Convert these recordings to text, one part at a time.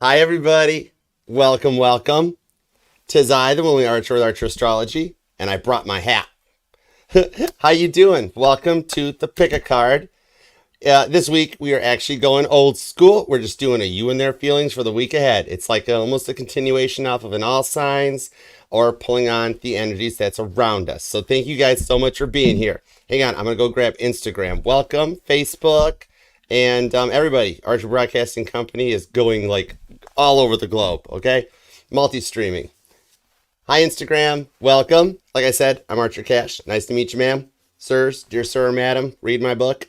Hi, everybody. Welcome, welcome. 'Tis I, the only archer with Archer Astrology, and I brought my hat. How you doing? Welcome to the Pick a Card. This week, we are actually going old school. We're just doing a you and their feelings for the week ahead. It's like almost a continuation off of an all signs or pulling on the energies that's around us. So thank you guys so much for being here. Hang on, I'm going to go grab Instagram. Welcome, Facebook, and everybody. Archer Broadcasting Company is going like all over the globe, okay? Multi-streaming. Hi, Instagram. Welcome. Like I said, I'm Archer Cash. Nice to meet you, ma'am. Sirs, dear sir or madam, read my book.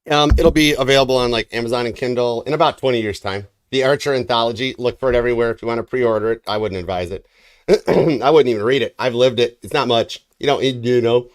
It'll be available on like Amazon and Kindle in about 20 years' time. The Archer Anthology. Look for it everywhere. If you want to pre-order it, I wouldn't advise it. I wouldn't even read it. I've lived it. It's not much. You don't need,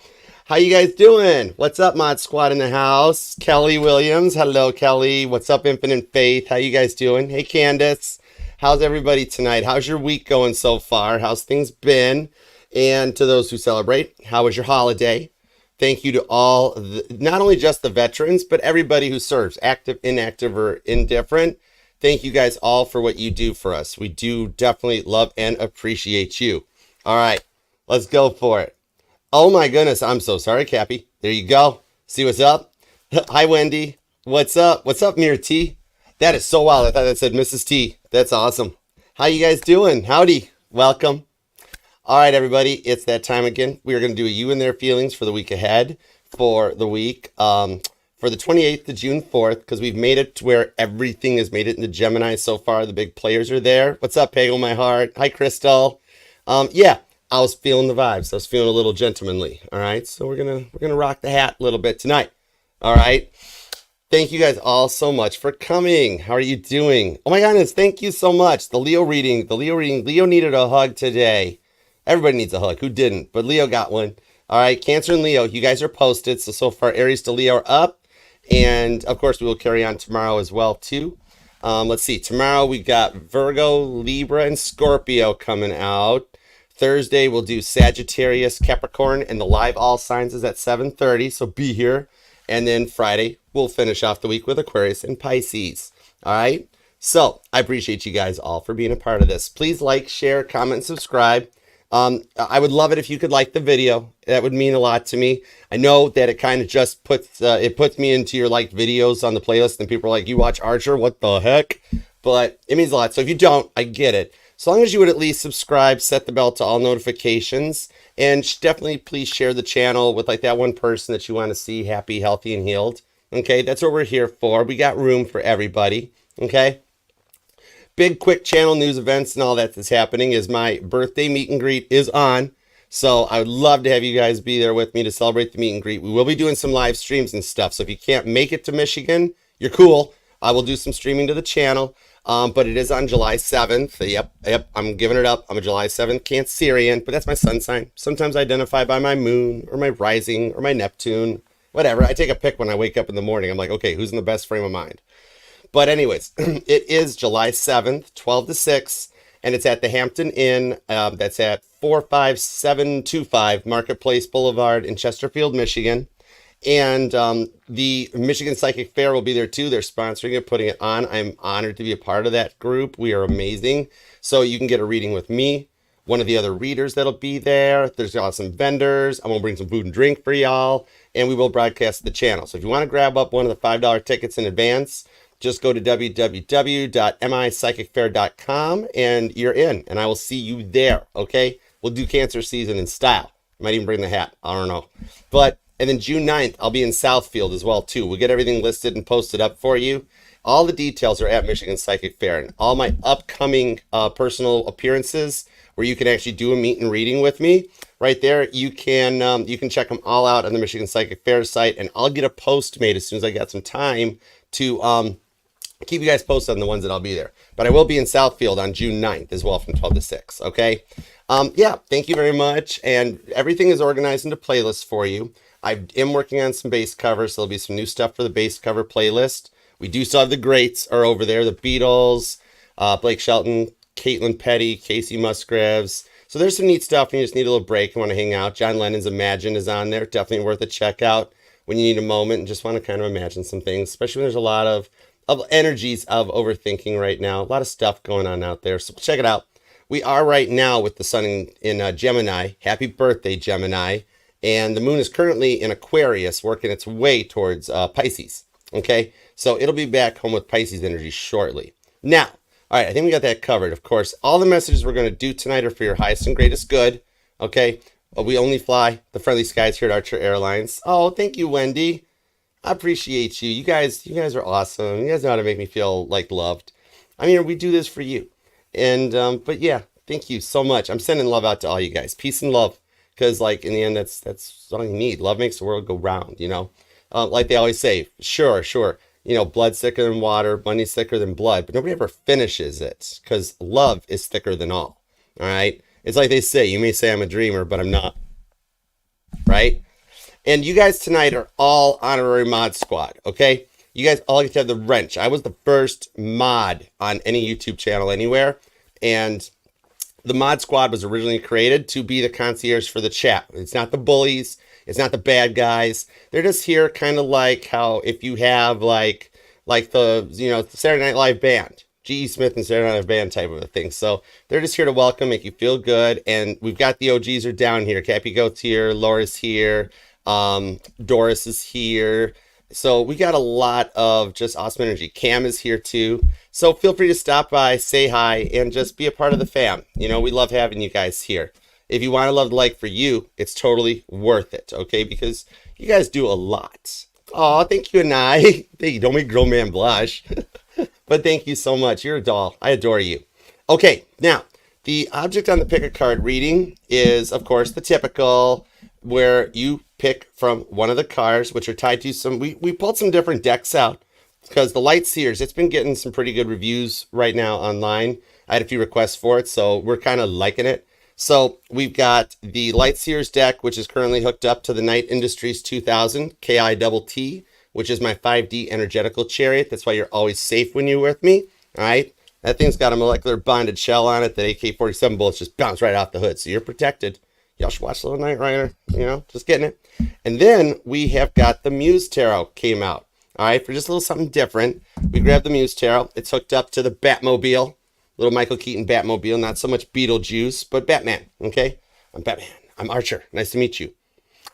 How you guys doing? What's up, Mod Squad in the house? Kelly Williams. Hello, Kelly. What's up, Infinite Faith? How you guys doing? Hey, Candace. How's everybody tonight? How's your week going so far? How's things been? And to those who celebrate, how was your holiday? Thank you to all, not only just the veterans, but everybody who serves, active, inactive, or indifferent. Thank you guys all for what you do for us. We do definitely love and appreciate you. All right, let's go for it. Oh my goodness, I'm so sorry, Cappy. There you go. See what's up? Hi, Wendy. What's up? What's up, Mir T? That is so wild. I thought that said Mrs. T. That's awesome. How you guys doing? Howdy. Welcome. All right, everybody. It's that time again. We are going to do a you and their feelings for the week ahead for the week for the 28th to June 4th, because we've made it to where everything has made it into Gemini so far. The big players are there. What's up, Peggle, my heart? Hi, Crystal. Yeah, I was feeling the vibes. I was feeling a little gentlemanly. All right, so we're gonna rock the hat a little bit tonight. All right. Thank you guys all so much for coming. How are you doing? Oh my goodness, thank you so much. The Leo reading. Leo needed a hug today. Everybody needs a hug. Who didn't? But Leo got one. All right, Cancer and Leo, you guys are posted. So far, Aries to Leo are up. And, of course, we will carry on tomorrow as well, too. Let's see. Tomorrow, we got Virgo, Libra, and Scorpio coming out. Thursday, we'll do Sagittarius, Capricorn, and the live all signs is at 7:30. So be here. And then Friday, we'll finish off the week with Aquarius and Pisces. All right? So I appreciate you guys all for being a part of this. Please like, share, comment, and subscribe. I would love it if you could like the video. That would mean a lot to me. I know that it kind of just puts me into your liked videos on the playlist, and people are like, you watch Archer? What the heck? But it means a lot. So if you don't, I get it. So long as you would at least subscribe, set the bell to all notifications, and definitely please share the channel with like that one person that you want to see happy, healthy, and healed. Okay, that's what we're here for. We got room for everybody. Okay. Big, quick channel news events and all that's happening is my birthday meet and greet is on. So I would love to have you guys be there with me to celebrate the meet and greet. We will be doing some live streams and stuff. So if you can't make it to Michigan, you're cool. I will do some streaming to the channel. But it is on July 7th. Yep, I'm giving it up. I'm a July 7th Cancerian, but that's my sun sign. Sometimes I identify by my moon or my rising or my Neptune, whatever. I take a pick when I wake up in the morning. I'm like, okay, who's in the best frame of mind? But anyways, it is July 7th, 12 to 6, and it's at the Hampton Inn. That's at 45725 Marketplace Boulevard in Chesterfield, Michigan. And the Michigan Psychic Fair will be there too. They're sponsoring it, putting it on. I'm honored to be a part of that group. We are amazing. So you can get a reading with me, one of the other readers that'll be there. There's some vendors. I'm going to bring some food and drink for y'all, and we will broadcast the channel. So if you want to grab up one of the $5 tickets in advance, just go to www.mispsychicfair.com and you're in, and I will see you there, okay? We'll do Cancer season in style. I might even bring the hat. I don't know. And then June 9th, I'll be in Southfield as well, too. We'll get everything listed and posted up for you. All the details are at Michigan Psychic Fair. And all my upcoming personal appearances where you can actually do a meet and reading with me, right there, you can check them all out on the Michigan Psychic Fair site. And I'll get a post made as soon as I got some time to keep you guys posted on the ones that I'll be there. But I will be in Southfield on June 9th as well from 12 to 6, okay? Yeah, thank you very much. And everything is organized into playlists for you. I am working on some base covers, so there'll be some new stuff for the base cover playlist. We do still have the greats are over there, the Beatles, Blake Shelton, Caitlin Petty, Casey Musgraves. So there's some neat stuff, and you just need a little break and want to hang out. John Lennon's Imagine is on there. Definitely worth a check out when you need a moment and just want to kind of imagine some things, especially when there's a lot of of energies of overthinking right now. A lot of stuff going on out there. So check it out. We are right now with the sun in Gemini. Happy birthday, Gemini. And the moon is currently in Aquarius, working its way towards Pisces. Okay, so it'll be back home with Pisces energy shortly. Now, all right, I think we got that covered. Of course, all the messages we're going to do tonight are for your highest and greatest good. Okay, we only fly the friendly skies here at Archer Airlines. Oh, thank you, Wendy. I appreciate you. You guys are awesome. You guys know how to make me feel like loved. I mean, we do this for you. And but yeah, thank you so much. I'm sending love out to all you guys. Peace and love, because like in the end, that's all you need. Love makes the world go round. You know, like they always say. Sure. You know, blood's thicker than water, money's thicker than blood, but nobody ever finishes it because love is thicker than all. All right. It's like they say, you may say I'm a dreamer, but I'm not. Right. And you guys tonight are all honorary mod squad. Okay. You guys all get to have the wrench. I was the first mod on any YouTube channel anywhere. And the mod squad was originally created to be the concierge for the chat. It's not the bullies. It's not the bad guys. They're just here kind of like how if you have like the, you know, the Saturday Night Live band, G.E. Smith and Saturday Night Live band type of a thing. So they're just here to welcome, make you feel good. And we've got the OGs are down here. Cappy Goat's here. Laura's here. Doris is here. So we got a lot of just awesome energy. Cam is here too. So feel free to stop by, say hi, and just be a part of the fam. You know, we love having you guys here. If you want to love the like for you, it's totally worth it, okay? Because you guys do a lot. Oh, thank you, Anai. Hey, don't make grown man blush. But thank you so much. You're a doll. I adore you. Okay, now, the object on the pick a card reading is, of course, the typical where you pick from one of the cards, which are tied to some... We pulled some different decks out because the Light Seers, it's been getting some pretty good reviews right now online. I had a few requests for it, so we're kind of liking it. So we've got the Light Seers deck, which is currently hooked up to the Night Industries 2000 KITT, which is my 5D energetical chariot. That's why you're always safe when you're with me. All right. That thing's got a molecular bonded shell on it. The AK-47 bullets just bounce right off the hood. So you're protected. Y'all should watch Little Knight Rider. You know, just getting it. And then we have got the Muse Tarot came out. All right. For just a little something different. We grabbed the Muse Tarot. It's hooked up to the Batmobile. Little Michael Keaton Batmobile, not so much Beetlejuice, but Batman, okay? I'm Batman. I'm Archer. Nice to meet you.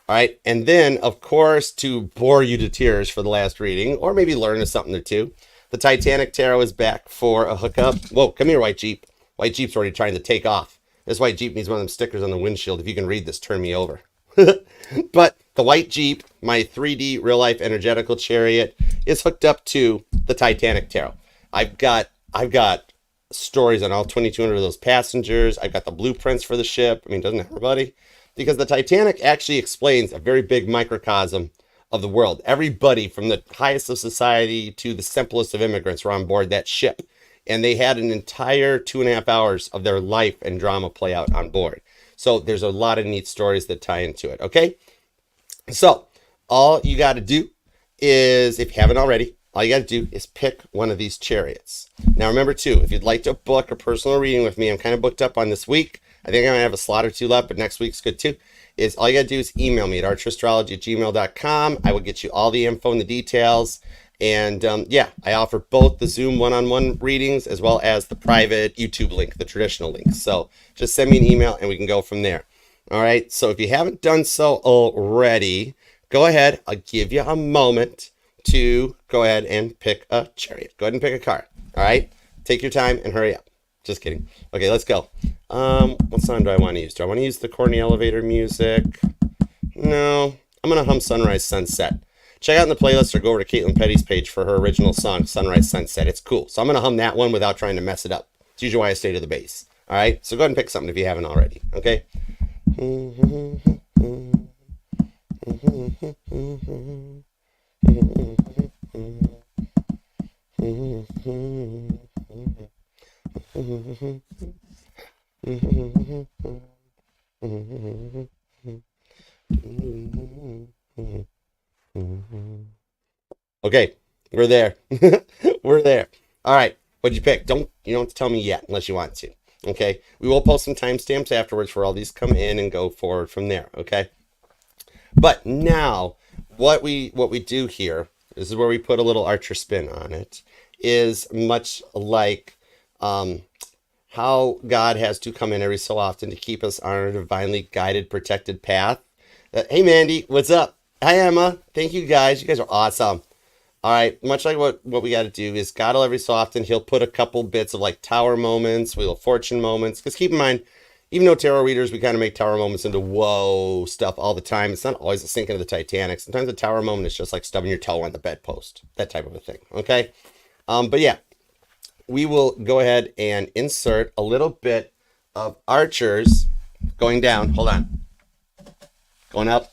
All right, and then, of course, to bore you to tears for the last reading, or maybe learn something or two, the Titanic Tarot is back for a hookup. Whoa, come here, White Jeep. White Jeep's already trying to take off. This White Jeep needs one of them stickers on the windshield. If you can read this, turn me over. But the White Jeep, my 3D real-life energetical chariot, is hooked up to the Titanic Tarot. I've got stories on all 2,200 of those passengers. I've got the blueprints for the ship. I mean, doesn't everybody? Because the Titanic actually explains a very big microcosm of the world. Everybody from the highest of society to the simplest of immigrants were on board that ship. And they had an entire 2.5 hours of their life and drama play out on board. So there's a lot of neat stories that tie into it, okay? So all you got to do is, if you haven't already, all you got to do is pick one of these chariots. Now, remember, too, if you'd like to book a personal reading with me, I'm kind of booked up on this week. I think I'm going to have a slot or two left, but next week's good, too. All you got to do is email me at archerastrology@gmail.com. I will get you all the info and the details. And, yeah, I offer both the Zoom one-on-one readings as well as the private YouTube link, the traditional link. So just send me an email, and we can go from there. All right? So if you haven't done so already, go ahead. I'll give you a moment to go ahead and pick a chariot. Go ahead and pick a card. All right? Take your time and hurry up. Just kidding. Okay, let's go. What song do I want to use? Do I want to use the corny elevator music? No. I'm going to hum Sunrise Sunset. Check out in the playlist or go over to Caitlin Petty's page for her original song, Sunrise Sunset. It's cool. So I'm going to hum that one without trying to mess it up. It's usually why I stay to the bass. All right? So go ahead and pick something if you haven't already. Okay? Okay, we're there. We're there. All right, what'd you pick? You don't have to tell me yet unless you want to. Okay, we will post some timestamps afterwards for all these come in and go forward from there. Okay, but now what we do here this is where we put a little archer spin on it, is much like how God has to come in every so often to keep us on a divinely guided, protected path. Hey, Mandy, what's up? Hi, Emma. Thank you, guys. You guys are awesome. All right, much like what we got to do is God will every so often, he'll put a couple bits of like tower moments, Wheel of Fortune moments. Because keep in mind, even though tarot readers, we kind of make tower moments into whoa stuff all the time. It's not always a sinking of the Titanic. Sometimes a tower moment is just like stubbing your toe on the bedpost. That type of a thing, okay? But yeah, we will go ahead and insert a little bit of archers going down. Hold on. Going up.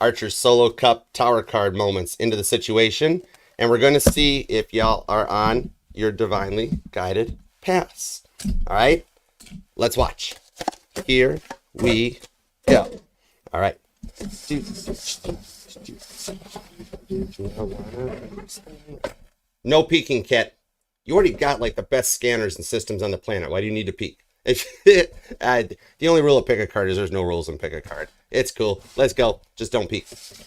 Archer's solo cup tower card moments into the situation. And we're going to see if y'all are on your divinely guided paths. All right? Let's watch. Here we go. All right. No peeking, Kit. You already got like the best scanners and systems on the planet. Why do you need to peek? The only rule of pick a card is there's no rules in pick a card. It's cool. Let's go. Just don't peek. It's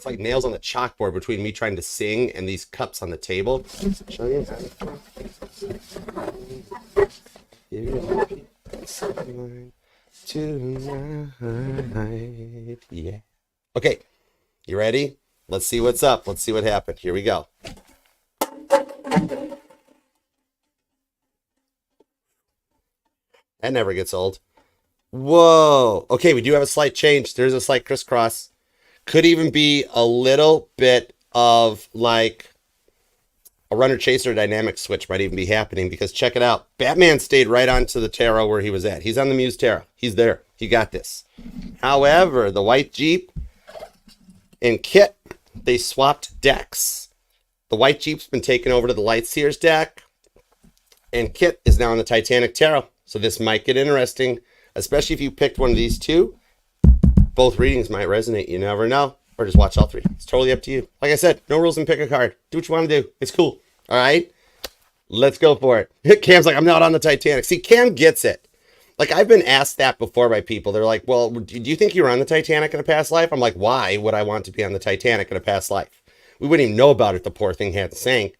like nails on the chalkboard between me trying to sing and these cups on the table. Show you. Tonight. Yeah. Okay. You ready? Let's see what's up. Let's see what happened. Here we go. That never gets old. Whoa. Okay, we do have a slight change. There's a slight crisscross. Could even be a little bit of like a runner-chaser dynamic switch might even be happening, because check it out. Batman stayed right onto the tarot where he was at. He's on the Muse Tarot. He's there. He got this. However, the White Jeep and Kit, they swapped decks. The White Jeep's been taken over to the Lightseer's deck, and Kit is now on the Titanic Tarot. So this might get interesting, especially if you picked one of these two. Both readings might resonate. You never know. Or just watch all three. It's totally up to you. Like I said, no rules and pick a card. Do what you want to do. It's cool. All right? Let's go for it. Cam's like, I'm not on the Titanic. See, Cam gets it. Like, I've been asked that before by people. They're like, well, do you think you were on the Titanic in a past life? I'm like, why would I want to be on the Titanic in a past life? We wouldn't even know about it. The poor thing hadn't sank.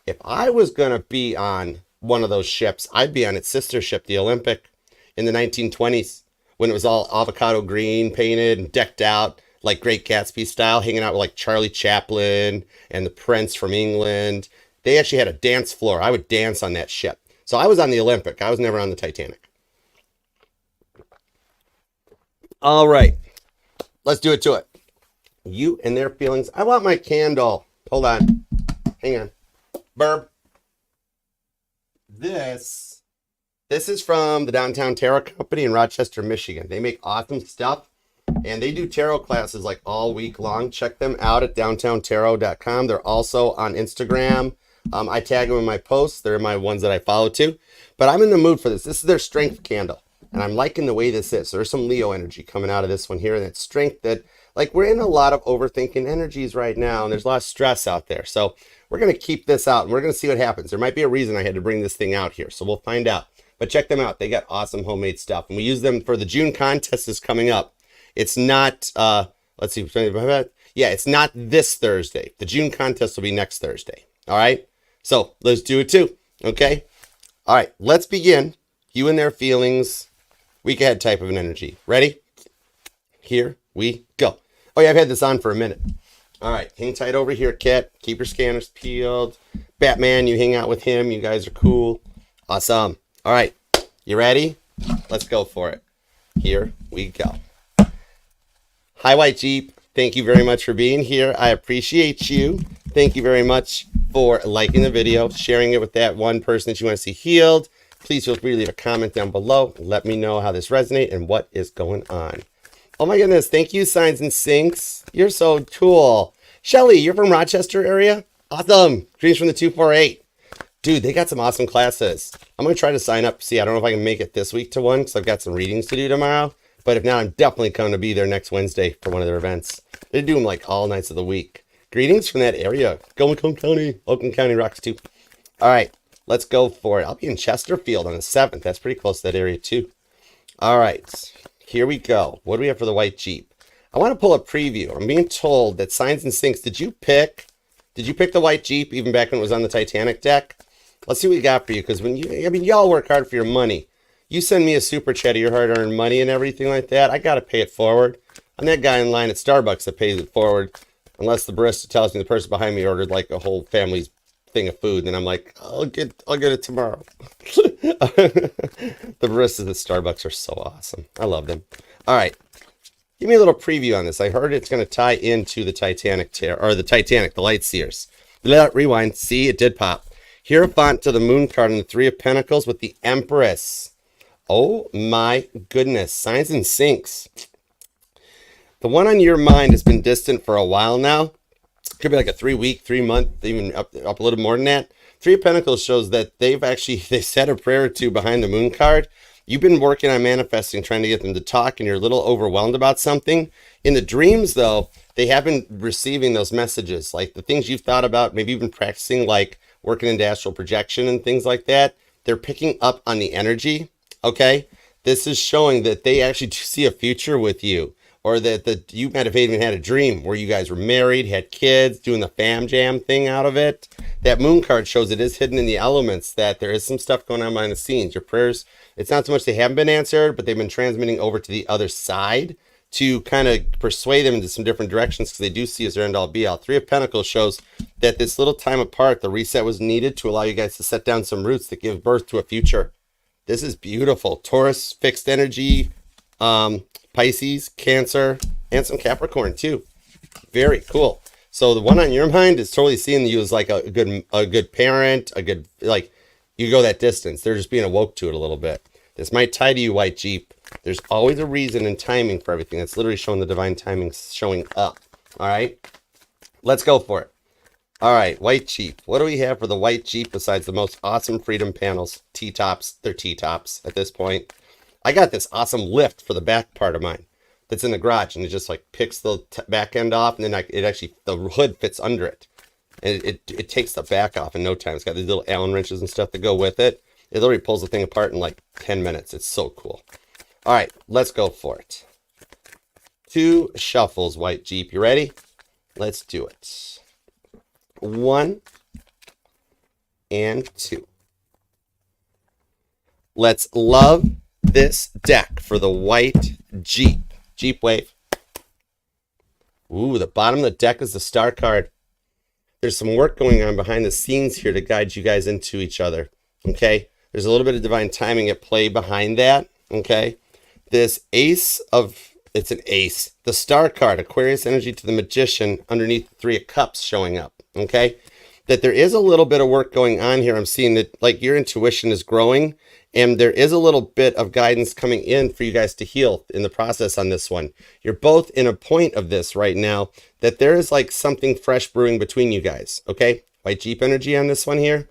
If I was going to be on one of those ships, I'd be on its sister ship, the Olympic, in the 1920s, when it was all avocado green painted and decked out like Great Gatsby style, hanging out with like Charlie Chaplin and the Prince from England. They actually had a dance floor. I would dance on that ship. So I was on the Olympic. I was never on the Titanic. All right. Let's do it to it. You and their feelings. I want my candle. Hold on. Hang on. Burb. This is from the Downtown Tarot Company in Rochester, Michigan. They make awesome stuff, and they do tarot classes like all week long. Check them out at downtowntarot.com. They're also on Instagram. I tag them in my posts. They're my ones that I follow too. But I'm in the mood for this. This is their strength candle, and I'm liking the way this is. So there's some Leo energy coming out of this one here, and that strength that, like, we're in a lot of overthinking energies right now, and there's a lot of stress out there. So we're going to keep this out, and we're going to see what happens. There might be a reason I had to bring this thing out here, so we'll find out. But check them out. They got awesome homemade stuff, and we use them for the June contest is coming up. It's not, let's see. Yeah, it's not this Thursday. The June contest will be next Thursday. All right? So let's do it too. Okay? All right, let's begin. You and their feelings, week ahead type of an energy. Ready? Here we go. Oh, yeah, I've had this on for a minute. All right, hang tight over here, Kat. Keep your scanners peeled. Batman, you hang out with him. You guys are cool. Awesome. All right, you ready? Let's go for it. Here we go. Hi, White Jeep. Thank you very much for being here. I appreciate you. Thank you very much for liking the video, sharing it with that one person that you want to see healed. Please feel free to leave a comment down below. Let me know how this resonates and what is going on. Oh my goodness. Thank you, Signs and Sinks. You're so cool. Shelly, you're from Rochester area? Awesome. Dreams from the 248. Dude, they got some awesome classes. I'm going to try to sign up. See, I don't know if I can make it this week to one because I've got some readings to do tomorrow. But if not, I'm definitely going to be there next Wednesday for one of their events. They do them like all nights of the week. Greetings from that area. Oakland County. Oakland County rocks too. All right, let's go for it. I'll be in Chesterfield on the 7th. That's pretty close to that area too. All right, here we go. What do we have for the white Jeep? I want to pull a preview. I'm being told that Signs and Sinks, did you pick the white Jeep even back when it was on the Titanic deck? Let's see what we got for you, because y'all work hard for your money. You send me a super chat of your hard-earned money and everything like that, I got to pay it forward. I'm that guy in line at Starbucks that pays it forward, unless the barista tells me the person behind me ordered like a whole family's thing of food, and I'm like, I'll get it tomorrow. The baristas at Starbucks are so awesome. I love them. All right, give me a little preview on this. I heard it's going to tie into the Titanic, the Light Seers. Rewind. See, it did pop. Hierophant to the Moon card and the Three of Pentacles with the Empress. Oh my goodness. Signs and Sinks. The one on your mind has been distant for a while now. Could be like a 3-week, 3-month, even up a little more than that. Three of Pentacles shows that they said a prayer or two behind the Moon card. You've been working on manifesting, trying to get them to talk, and you're a little overwhelmed about something. In the dreams, though, they have been receiving those messages, like the things you've thought about, maybe you've been practicing, like working into astral projection and things like that. They're picking up on the energy, okay? This is showing that they actually do see a future with you, or that you might have even had a dream where you guys were married, had kids, doing the fam jam thing out of it. That Moon card shows it is hidden in the elements, that there is some stuff going on behind the scenes. Your prayers, it's not so much they haven't been answered, but they've been transmitting over to the other side to kind of persuade them into some different directions, because they do see as their end all be all. Three of Pentacles shows that this little time apart, the reset was needed to allow you guys to set down some roots that give birth to a future. This is beautiful. Taurus, fixed energy, Pisces, Cancer, and some Capricorn too. Very cool. So the one on your mind is totally seeing you as like a good parent, a good, like, you go that distance. They're just being awoke to it a little bit. This might tie to you, white Jeep. There's always a reason and timing for everything. That's literally showing the divine timing showing up. All right, let's go for it. All right, white Jeep. What do we have for the white Jeep besides the most awesome freedom panels? T-tops. They're T-tops at this point. I got this awesome lift for the back part of mine that's in the garage, and it just like picks the back end off, and then the hood fits under it, and it takes the back off in no time. It's got these little Allen wrenches and stuff that go with it. It literally pulls the thing apart in like 10 minutes. It's so cool. All right, let's go for it. 2 shuffles, white Jeep. You ready? Let's do it. 1 and 2. Let's love this deck for the white Jeep. Jeep wave. Ooh, the bottom of the deck is the Star card. There's some work going on behind the scenes here to guide you guys into each other. Okay? There's a little bit of divine timing at play behind that. Okay? This it's an ace. The Star card, Aquarius energy to the Magician underneath the 3 of Cups showing up. Okay? That there is a little bit of work going on here. I'm seeing that like your intuition is growing, and there is a little bit of guidance coming in for you guys to heal in the process on this one. You're both in a point of this right now that there is like something fresh brewing between you guys. Okay? White Jeep energy on this one here.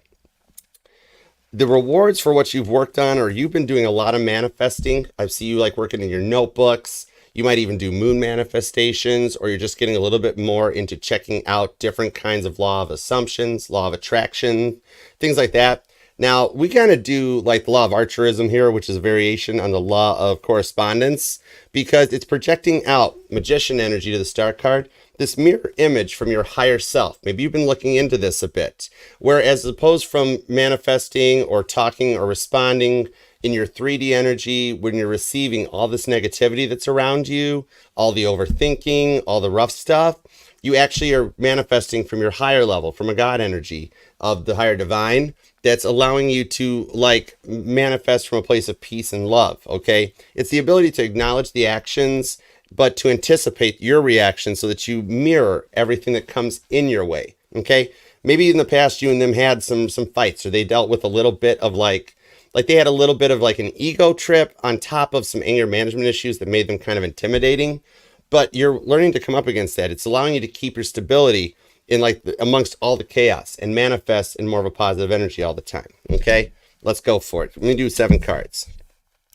The rewards for what you've worked on, or you've been doing a lot of manifesting. I see you like working in your notebooks. You might even do moon manifestations, or you're just getting a little bit more into checking out different kinds of law of assumptions, law of attraction, things like that. Now, we kind of do like the law of archerism here, which is a variation on the law of correspondence, because it's projecting out Magician energy to the Star card, this mirror image from your higher self. Maybe you've been looking into this a bit, whereas as opposed from manifesting or talking or responding in your 3D energy, when you're receiving all this negativity that's around you, all the overthinking, all the rough stuff, you actually are manifesting from your higher level, from a God energy of the higher divine, that's allowing you to like manifest from a place of peace and love. Okay? It's the ability to acknowledge the actions, but to anticipate your reaction so that you mirror everything that comes in your way. Okay? Maybe in the past you and them had some fights, or they dealt with a little bit of like they had a little bit of like an ego trip on top of some anger management issues that made them kind of intimidating. But you're learning to come up against that. It's allowing you to keep your stability in like amongst all the chaos and manifest in more of a positive energy all the time. Okay? Let's go for it. I'm going to do 7 cards.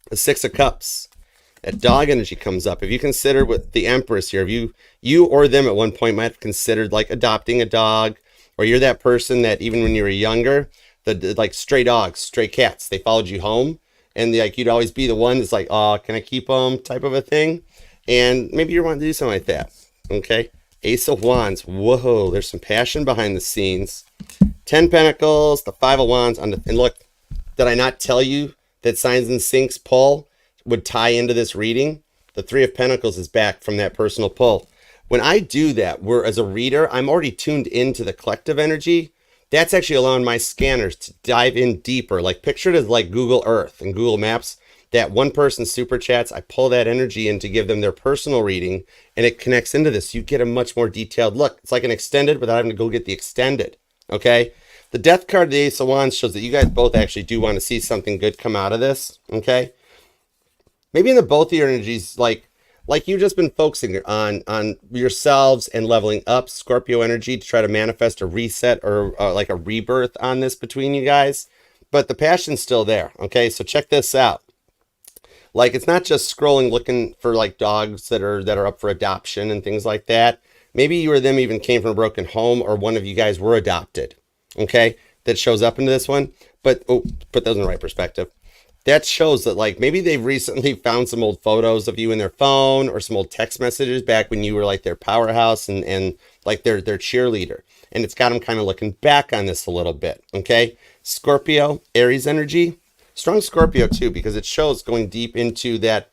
The 6 of Cups That dog energy comes up. If you consider with the Empress here, if you or them at one point might have considered like adopting a dog, or you're that person that even when you were younger, the like stray dogs, stray cats, they followed you home, and like you'd always be the one that's like, oh, can I keep them type of a thing. And maybe you're wanting to do something like that. Okay. Ace of Wands. Whoa, there's some passion behind the scenes. 10 Pentacles, the 5 of Wands. And look, did I not tell you that Signs and Syncs pull would tie into this reading? The 3 of Pentacles is back from that personal pull. When I do that, as a reader, I'm already tuned into the collective energy. That's actually allowing my scanners to dive in deeper. Like picture it as like Google Earth and Google Maps. That one person super chats, I pull that energy in to give them their personal reading, and it connects into this. You get a much more detailed look. It's like an extended without having to go get the extended. Okay. The Death card, the Ace of Wands, shows that you guys both actually do want to see something good come out of this. Okay. Maybe in the both of your energies, like you've just been focusing on yourselves and leveling up Scorpio energy to try to manifest a reset or like a rebirth on this between you guys. But the passion's still there. Okay. So check this out. Like, it's not just scrolling looking for like dogs that are up for adoption and things like that. Maybe you or them even came from a broken home, or one of you guys were adopted. Okay, that shows up into this one. But put those in the right perspective. That shows that like maybe they've recently found some old photos of you in their phone, or some old text messages back when you were like their powerhouse and like their cheerleader. And it's got them kind of looking back on this a little bit. Okay, Scorpio, Aries energy. Strong Scorpio too, because it shows going deep into that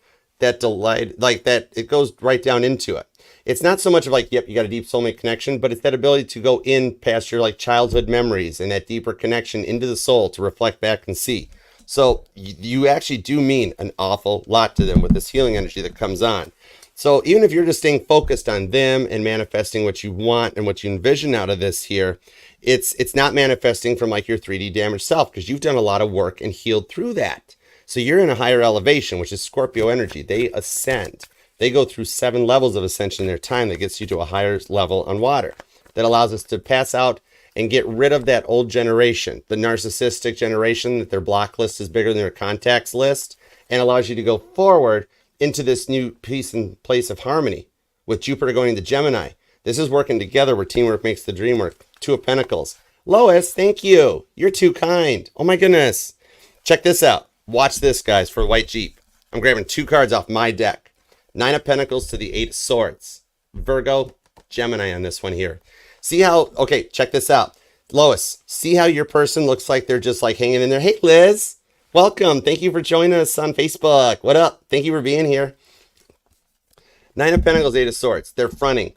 delight, like that it goes right down into it. It's not so much of like, yep, you got a deep soulmate connection, but it's that ability to go in past your like childhood memories and that deeper connection into the soul to reflect back and see. So you actually do mean an awful lot to them with this healing energy that comes on. So even if you're just staying focused on them and manifesting what you want and what you envision out of this here, it's not manifesting from like your 3D damaged self, because you've done a lot of work and healed through that. So you're in a higher elevation, which is Scorpio energy. They ascend. They go through 7 levels of ascension in their time that gets you to a higher level on water. That allows us to pass out and get rid of that old generation, the narcissistic generation that their block list is bigger than their contacts list, and allows you to go forward into this new peace and place of harmony with Jupiter going into Gemini. This is working together where teamwork makes the dream work. 2 of Pentacles. Lois, thank you. You're too kind. Oh my goodness. Check this out. Watch this, guys, for White Jeep. I'm grabbing 2 cards off my deck. 9 of Pentacles to the 8 of Swords. Virgo, Gemini on this one here. See how, okay, check this out. Lois, see how your person looks like they're just like hanging in there. Hey, Liz, welcome. Thank you for joining us on Facebook. What up? Thank you for being here. 9 of Pentacles, 8 of Swords. They're fronting.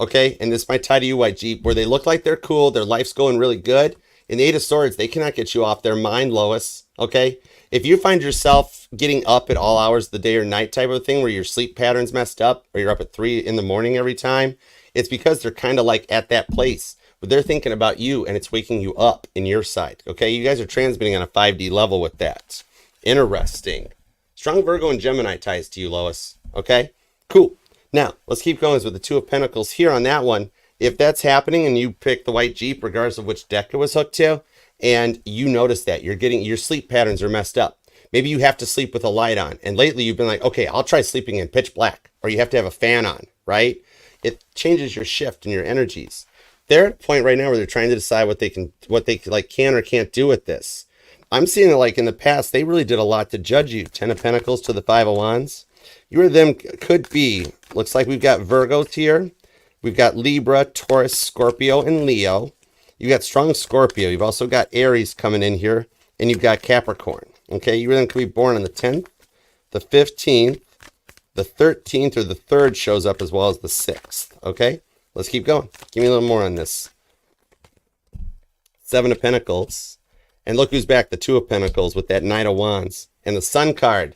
Okay, and this might tie to you, White Jeep, where they look like they're cool, their life's going really good. In the 8 of Swords, they cannot get you off their mind, Lois. Okay, if you find yourself getting up at all hours of the day or night type of thing, where your sleep pattern's messed up, or you're up at 3 in the morning every time, it's because they're kind of like at that place where they're thinking about you, and it's waking you up in your side. Okay, you guys are transmitting on a 5D level with that. Interesting. Strong Virgo and Gemini ties to you, Lois. Okay, cool. Now, let's keep going with the 2 of Pentacles here on that one. If that's happening and you pick the White Jeep, regardless of which deck it was hooked to, and you notice that your sleep patterns are messed up. Maybe you have to sleep with a light on. And lately you've been like, okay, I'll try sleeping in pitch black, or you have to have a fan on, right? It changes your shift and your energies. They're at a point right now where they're trying to decide what they can or can't do with this. I'm seeing that like in the past, they really did a lot to judge you. 10 of Pentacles to the 5 of Wands. You or them could be, looks like we've got Virgos here. We've got Libra, Taurus, Scorpio, and Leo. You've got strong Scorpio. You've also got Aries coming in here, and you've got Capricorn. Okay, you or them could be born on the 10th, the 15th, the 13th, or the 3rd shows up, as well as the 6th. Okay, let's keep going. Give me a little more on this. 7 of Pentacles. And look who's back, the 2 of Pentacles with that Knight of Wands. And the Sun card.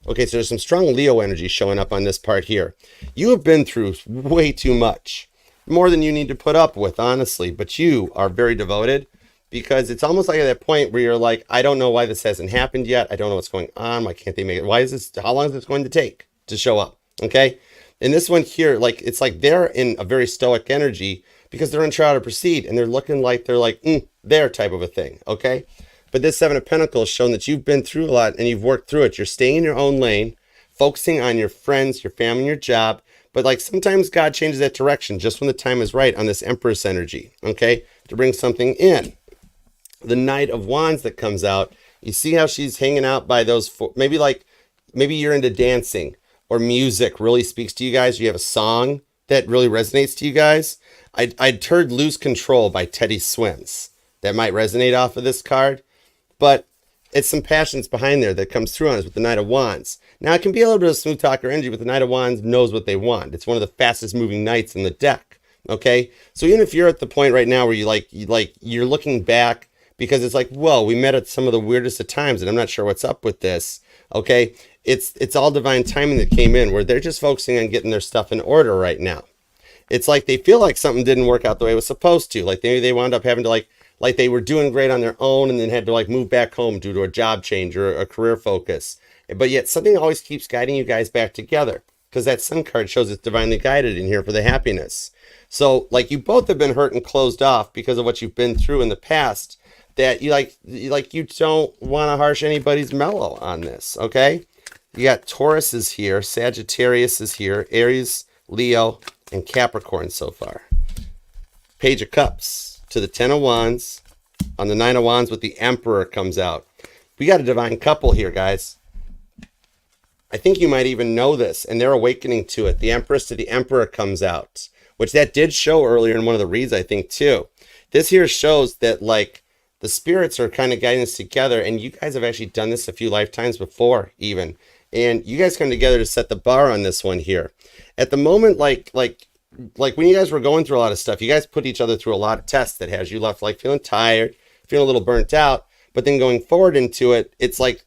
Okay, so there's some strong Leo energy showing up on this part here. You have been through way too much. More than you need to put up with, honestly. But you are very devoted, because it's almost like at that point where you're like, I don't know why this hasn't happened yet. I don't know what's going on. Why can't they make it? Why is this? How long is this going to take to show up? Okay. And this one here, like, it's like they're in a very stoic energy because they're unsure how to proceed. And they're looking like they're like, their type of a thing. Okay. But this 7 of Pentacles showing that you've been through a lot and you've worked through it. You're staying in your own lane, focusing on your friends, your family, your job. But like sometimes God changes that direction just when the time is right on this Empress energy, okay, to bring something in. The Knight of Wands that comes out, you see how she's hanging out by those four, maybe you're into dancing or music really speaks to you guys. You have a song that really resonates to you guys. I'd heard Lose Control by Teddy Swims. That might resonate off of this card. But it's some passions behind there that comes through on us with the Knight of Wands. Now, it can be a little bit of smooth talker energy, but the Knight of Wands knows what they want. It's one of the fastest moving knights in the deck. Okay? So even if you're at the point right now where you're looking back because it's like, whoa, we met at some of the weirdest of times and I'm not sure what's up with this. Okay? It's all divine timing that came in where they're just focusing on getting their stuff in order right now. It's like they feel like something didn't work out the way it was supposed to. Like maybe they wound up having to like they were doing great on their own and then had to like move back home due to a job change or a career focus. But yet something always keeps guiding you guys back together because that Sun card shows it's divinely guided in here for the happiness. So like you both have been hurt and closed off because of what you've been through in the past that you don't want to harsh anybody's mellow on this, okay? You got Taurus is here, Sagittarius is here, Aries, Leo, and Capricorn so far. Page of Cups to the Ten of Wands. On the Nine of Wands with the Emperor comes out. We got a divine couple here, guys. I think you might even know this, and they're awakening to it. The Empress to the Emperor comes out, which that did show earlier in one of the reads, I think, too. This here shows that, like, the spirits are kind of guiding us together, and you guys have actually done this a few lifetimes before, even. And you guys come together to set the bar on this one here. At the moment, like when you guys were going through a lot of stuff, you guys put each other through a lot of tests that has you left like feeling tired, feeling a little burnt out. But then going forward into it, it's like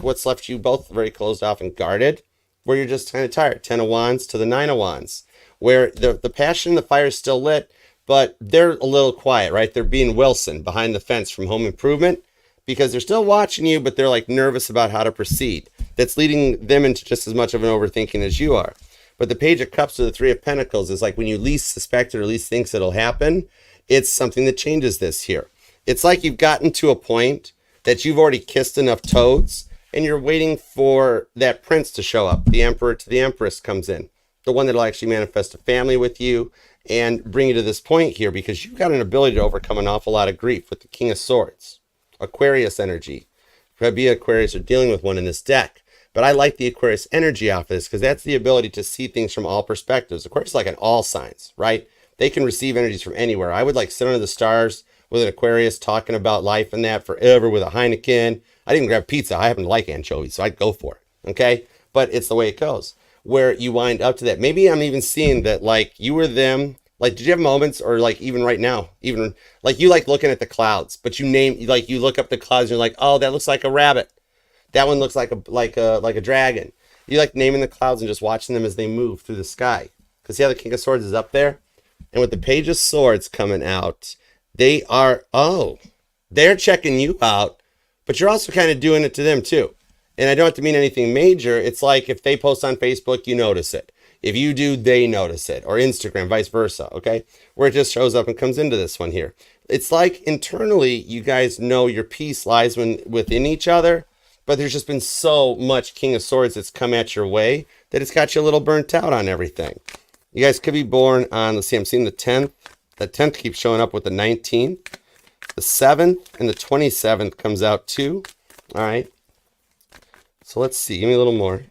what's left you both very closed off and guarded, where you're just kind of tired. Ten of Wands to the Nine of Wands, where the passion, the fire is still lit, but they're a little quiet, right? They're being Wilson behind the fence from Home Improvement because they're still watching you, but they're like nervous about how to proceed. That's leading them into just as much of an overthinking as you are. But the Page of Cups to the Three of Pentacles is like when you least suspect it or least thinks it'll happen, it's something that changes this here. It's like you've gotten to a point that you've already kissed enough toads and you're waiting for that prince to show up. The Emperor to the Empress comes in. The one that'll actually manifest a family with you and bring you to this point here because you've got an ability to overcome an awful lot of grief with the King of Swords. Aquarius energy. Could be Aquarius or dealing with one in this deck. But I like the Aquarius energy off of this because that's the ability to see things from all perspectives. Aquarius is like an all signs, right? They can receive energies from anywhere. I would like sit under the stars with an Aquarius talking about life and that forever with a Heineken. I'd even grab pizza. I happen to like anchovies, so I'd go for it, okay? But it's the way it goes, where you wind up to that. Maybe I'm even seeing that, like, you were them. Like, did you have moments, or like even right now, even like you like looking at the clouds, but you look up the clouds and you're like, oh, that looks like a rabbit. That one looks like a dragon. You like naming the clouds and just watching them as they move through the sky. Because see how the King of Swords is up there? And with the Page of Swords coming out, they're checking you out, but you're also kind of doing it to them too. And I don't have to mean anything major. It's like if they post on Facebook, you notice it. If you do, they notice it. Or Instagram, vice versa, okay? Where it just shows up and comes into this one here. It's like internally, you guys know your peace lies within each other, but there's just been so much King of Swords that's come at your way that it's got you a little burnt out on everything. You guys could be born on, let's see, I'm seeing the 10th. The 10th keeps showing up with the 19th. The 7th and the 27th comes out too. All right. So let's see. Give me a little more.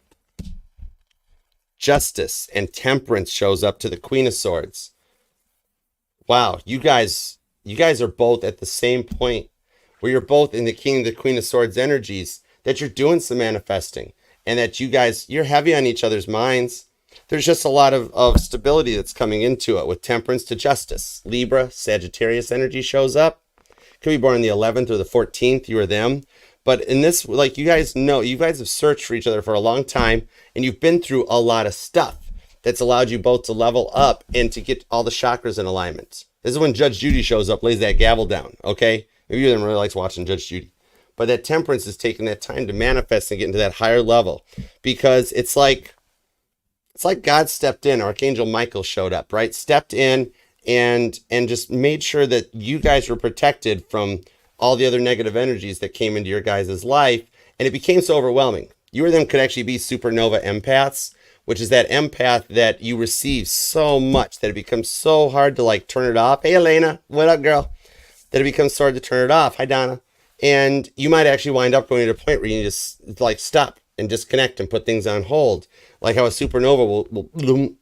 Justice and Temperance shows up to the Queen of Swords. Wow. You guys are both at the same point where you're both in the King and the Queen of Swords energies, that you're doing some manifesting and that you're heavy on each other's minds. There's just a lot of stability that's coming into it with Temperance to Justice. Libra, Sagittarius energy shows up. Could be born on the 11th or the 14th, you or them. But in this, like, you guys know, you guys have searched for each other for a long time and you've been through a lot of stuff that's allowed you both to level up and to get all the chakras in alignment. This is when Judge Judy shows up, lays that gavel down, okay? Maybe you really likes watching Judge Judy. But that Temperance is taking that time to manifest and get into that higher level because it's like God stepped in. Archangel Michael showed up, right? Stepped in and just made sure that you guys were protected from all the other negative energies that came into your guys' life. And it became so overwhelming You or them could actually be supernova empaths, which is that empath that you receive so much that it becomes so hard to like turn it off. Hey, Elena, what up, girl? That it becomes so hard to turn it off. Hi, Donna. And you might actually wind up going to a point where you just like stop and disconnect and put things on hold. Like how a supernova will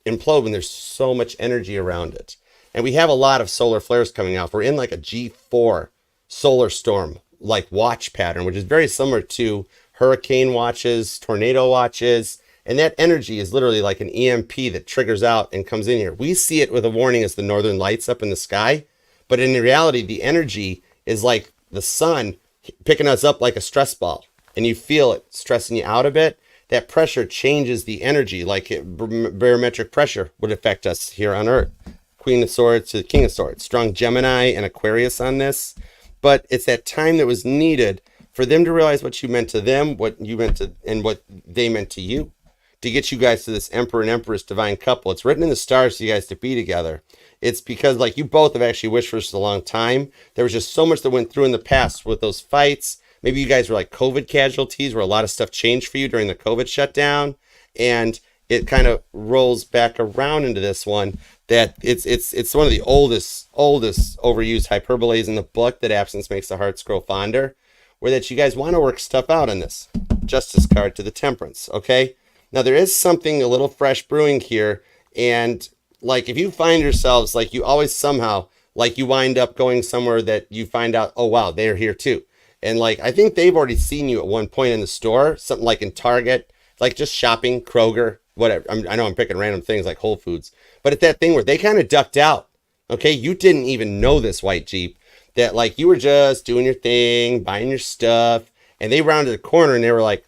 implode when there's so much energy around it. And we have a lot of solar flares coming out. We're in like a G4 solar storm, like watch pattern, which is very similar to hurricane watches, tornado watches. And that energy is literally like an EMP that triggers out and comes in here. We see it with a warning as the northern lights up in the sky. But in reality, the energy is like the sun picking us up like a stress ball. And you feel it stressing you out a bit. That pressure changes the energy, like barometric pressure would affect us here on Earth. Queen of Swords to the King of Swords. Strong Gemini and Aquarius on this. But it's that time that was needed for them to realize what you meant to them, what you meant to, and what they meant to you, to get you guys to this Emperor and Empress divine couple. It's written in the stars for you guys to be together. It's because like you both have actually wished for this a long time. There was just so much that went through in the past with those fights. Maybe you guys were like COVID casualties where a lot of stuff changed for you during the COVID shutdown. And it kind of rolls back around into this one that it's one of the oldest overused hyperboles in the book, that absence makes the hearts grow fonder, where that you guys want to work stuff out on this. Justice card to the Temperance, okay? Now there is something a little fresh brewing here, and like if you find yourselves like you always somehow like you wind up going somewhere that you find out, oh wow, they're here too. And like I think they've already seen you at one point in the store, something like in Target, like just shopping, Kroger, whatever. I know I'm picking random things like Whole Foods, but it's that thing where they kind of ducked out. Okay, you didn't even know this, White Jeep, that like you were just doing your thing, buying your stuff, and they rounded the corner and they were like,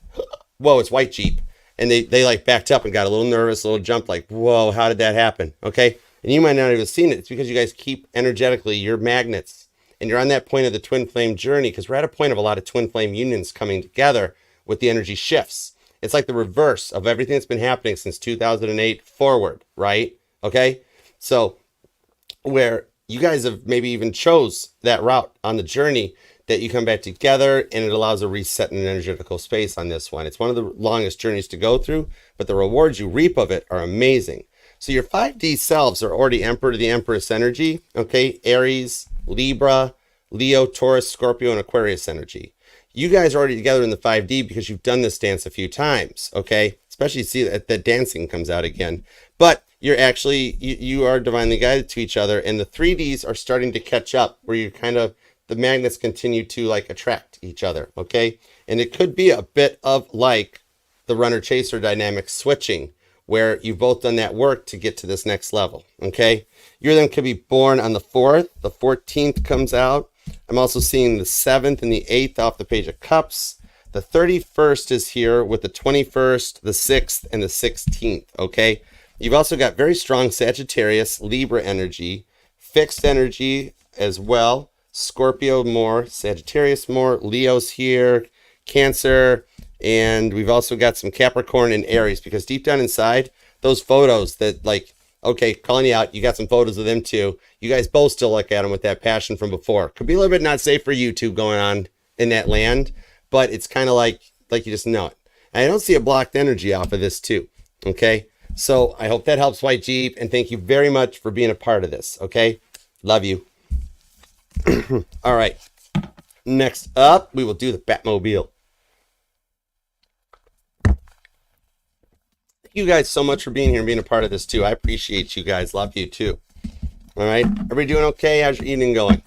whoa, it's White Jeep. And they like backed up and got a little nervous, a little jumped, like, whoa, how did that happen? Okay, and you might not have seen it. It's because you guys keep energetically, you're magnets, and you're on that point of the twin flame journey, because we're at a point of a lot of twin flame unions coming together with the energy shifts. It's like the reverse of everything that's been happening since 2008 forward, right? Okay, so where you guys have maybe even chose that route on the journey, that you come back together and it allows a reset in an energetical space on this one. It's one of the longest journeys to go through, but the rewards you reap of it are amazing. So your 5D selves are already Emperor to the Empress energy, okay? Aries, Libra, Leo, Taurus, Scorpio, and Aquarius energy. You guys are already together in the 5D because you've done this dance a few times, okay? Especially see that the dancing comes out again. But you're actually, you are divinely guided to each other, and the 3Ds are starting to catch up where you're kind of, the magnets continue to like attract each other, okay? And it could be a bit of like the runner-chaser dynamic switching, where you've both done that work to get to this next level, okay? You then could be born on the 4th. The 14th comes out. I'm also seeing the 7th and the 8th off the Page of Cups. The 31st is here with the 21st, the 6th, and the 16th, okay? You've also got very strong Sagittarius, Libra energy, fixed energy as well. Scorpio more, Sagittarius more, Leo's here, Cancer, and we've also got some Capricorn and Aries, because deep down inside, those photos that like, okay, calling you out, you got some photos of them too. You guys both still look at them with that passion from before. Could be a little bit not safe for you two going on in that land, but it's kind of like you just know it. And I don't see a blocked energy off of this too, okay? So I hope that helps, White Jeep, and thank you very much for being a part of this, okay? Love you. All right, next up, we will do the Batmobile. Thank you guys so much for being here and being a part of this too. I appreciate you guys. Love you too. All right, everybody doing okay? How's your evening going?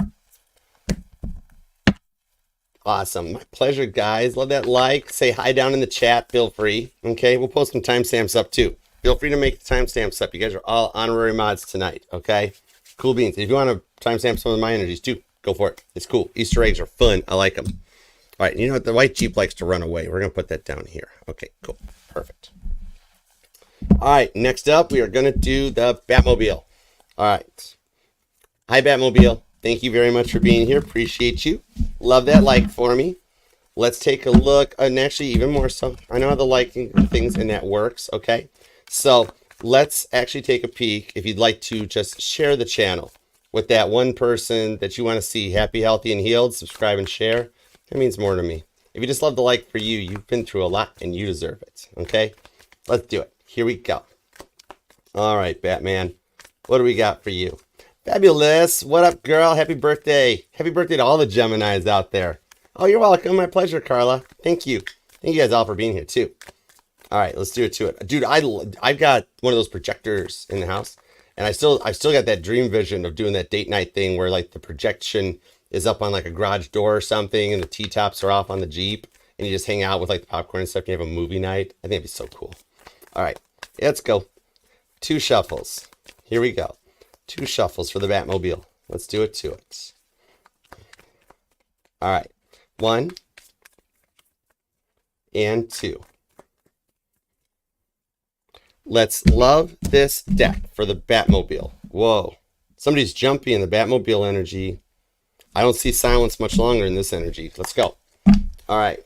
Awesome. My pleasure, guys. Love that like. Say hi down in the chat. Feel free. Okay, we'll post some timestamps up too. Feel free to make the timestamps up. You guys are all honorary mods tonight, okay? Cool beans. If you want to timestamp some of my energies too, go for it. It's cool. Easter eggs are fun. I like them. All right, you know what? The White Jeep likes to run away. We're going to put that down here. Okay, cool. Perfect. All right, next up, we are going to do the Batmobile. All right. Hi, Batmobile. Thank you very much for being here. Appreciate you. Love that like for me. Let's take a look. And actually, even more so, I know how the liking things and that works, okay? So let's actually take a peek. If you'd like to just share the channel with that one person that you want to see happy, healthy, and healed, subscribe and share. That means more to me. If If you just love the like for you, you've been through a lot and you deserve it. Okay? Let's do it. Here we go. All right, Batman. What do we got for you? Fabulous. What up, girl? Happy birthday. Happy birthday to all the Geminis out there. Oh, you're welcome. My pleasure, Carla. Thank you. Thank you guys all for being here, too. All right, let's do it to it. Dude, I've got one of those projectors in the house, and I still got that dream vision of doing that date night thing where, like, the projection is up on, like, a garage door or something, and the T-tops are off on the Jeep, and you just hang out with, like, the popcorn and stuff, and you have a movie night. I think it'd be so cool. All right, let's go. 2 shuffles. Here we go. 2 shuffles for the Batmobile. Let's do it to it. All right. 1 and 2. Let's love this deck for the Batmobile. Whoa. Somebody's jumpy in the Batmobile energy. I don't see silence much longer in this energy. Let's go. All right.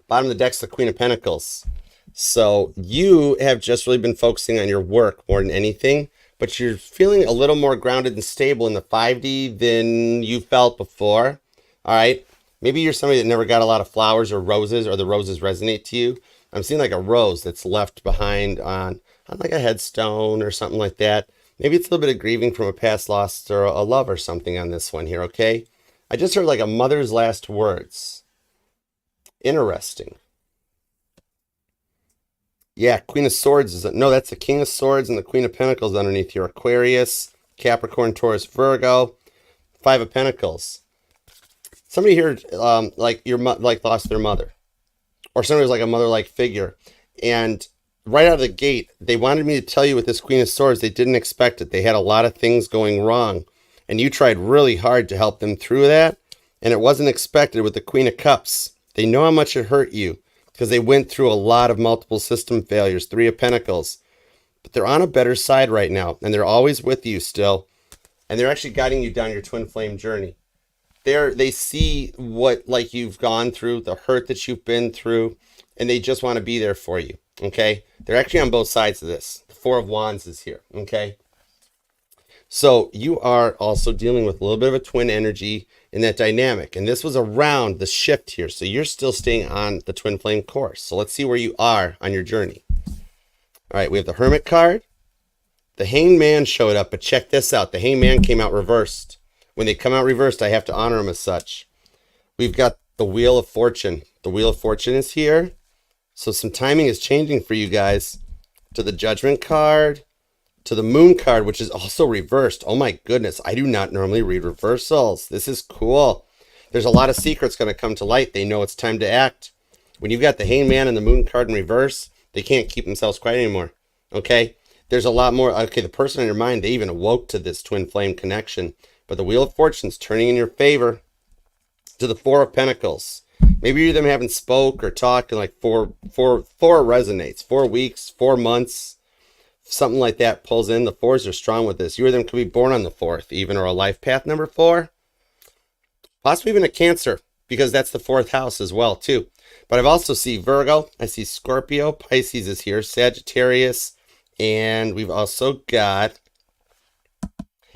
Bottom of the deck's the Queen of Pentacles. So you have just really been focusing on your work more than anything, but you're feeling a little more grounded and stable in the 5D than you felt before. All right. Maybe you're somebody that never got a lot of flowers or roses, or the roses resonate to you. I'm seeing like a rose that's left behind on like a headstone or something like that. Maybe it's a little bit of grieving from a past loss or a love or something on this one here, okay? I just heard like a mother's last words. Interesting. Yeah, Queen of Swords is... No, that's the King of Swords and the Queen of Pentacles underneath here. Aquarius, Capricorn, Taurus, Virgo, 5 of Pentacles. Somebody here, like lost their mother, or somebody was like a mother-like figure, and right out of the gate, they wanted me to tell you with this Queen of Swords, they didn't expect it. They had a lot of things going wrong, and you tried really hard to help them through that, and it wasn't expected with the Queen of Cups. They know how much it hurt you because they went through a lot of multiple system failures. 3 of Pentacles, but they're on a better side right now, and they're always with you still, and they're actually guiding you down your twin flame journey. They see what like you've gone through, the hurt that you've been through, and they just want to be there for you. Okay, they're actually on both sides of this. The 4 of Wands is here. Okay, so you are also dealing with a little bit of a twin energy in that dynamic, and this was around the shift here, so you're still staying on the twin flame course. So let's see where you are on your journey. All right, we have the Hermit card. The Hanged Man showed up, but check this out. The Hanged Man came out reversed. When they come out reversed, I have to honor them as such. We've got the Wheel of Fortune. The Wheel of Fortune is here. So some timing is changing for you guys. To the Judgment card. To the Moon card, which is also reversed. Oh my goodness. I do not normally read reversals. This is cool. There's a lot of secrets going to come to light. They know it's time to act. When you've got the Hanged Man and the Moon card in reverse, they can't keep themselves quiet anymore. Okay? There's a lot more. Okay, the person in your mind, they even awoke to this twin flame connection. But the Wheel of Fortune's turning in your favor. To the 4 of Pentacles. Maybe you them haven't spoke or talked in like four resonates. 4 weeks, 4 months, something like that pulls in. The 4s are strong with this. You or them could be born on the 4th, even, or a life path number 4. Possibly even a Cancer, because that's the 4th house as well too. But I've also see Virgo. I see Scorpio. Pisces is here. Sagittarius, and we've also got.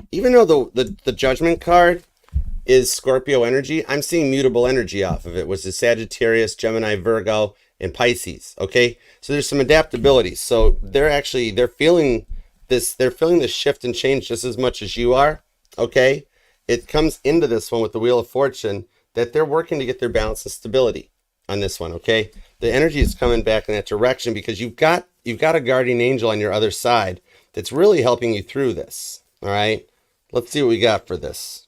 Even though the Judgment card is Scorpio energy, I'm seeing mutable energy off of it, which is Sagittarius, Gemini, Virgo, and Pisces. Okay, so there's some adaptability. So they're feeling this. They're feeling this shift and change just as much as you are. Okay, it comes into this one with the Wheel of Fortune that they're working to get their balance and stability on this one. Okay, the energy is coming back in that direction because you've got a guardian angel on your other side that's really helping you through this. All right. Let's see what we got for this.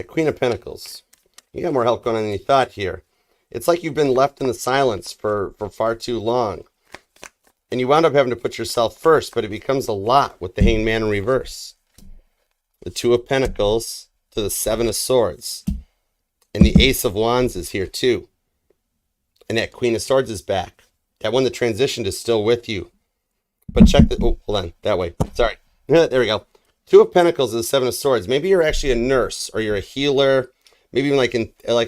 Queen of Pentacles. You got more help going on than you thought here. It's like you've been left in the silence for far too long. And you wound up having to put yourself first, but it becomes a lot with the Hanged Man in reverse. The 2 of Pentacles to the 7 of Swords. And the Ace of Wands is here too. And that Queen of Swords is back. That one that transitioned is still with you. But check the... Oh, hold on. That way. Sorry. There we go. 2 of Pentacles is the 7 of Swords. Maybe you're actually a nurse or you're a healer, maybe even like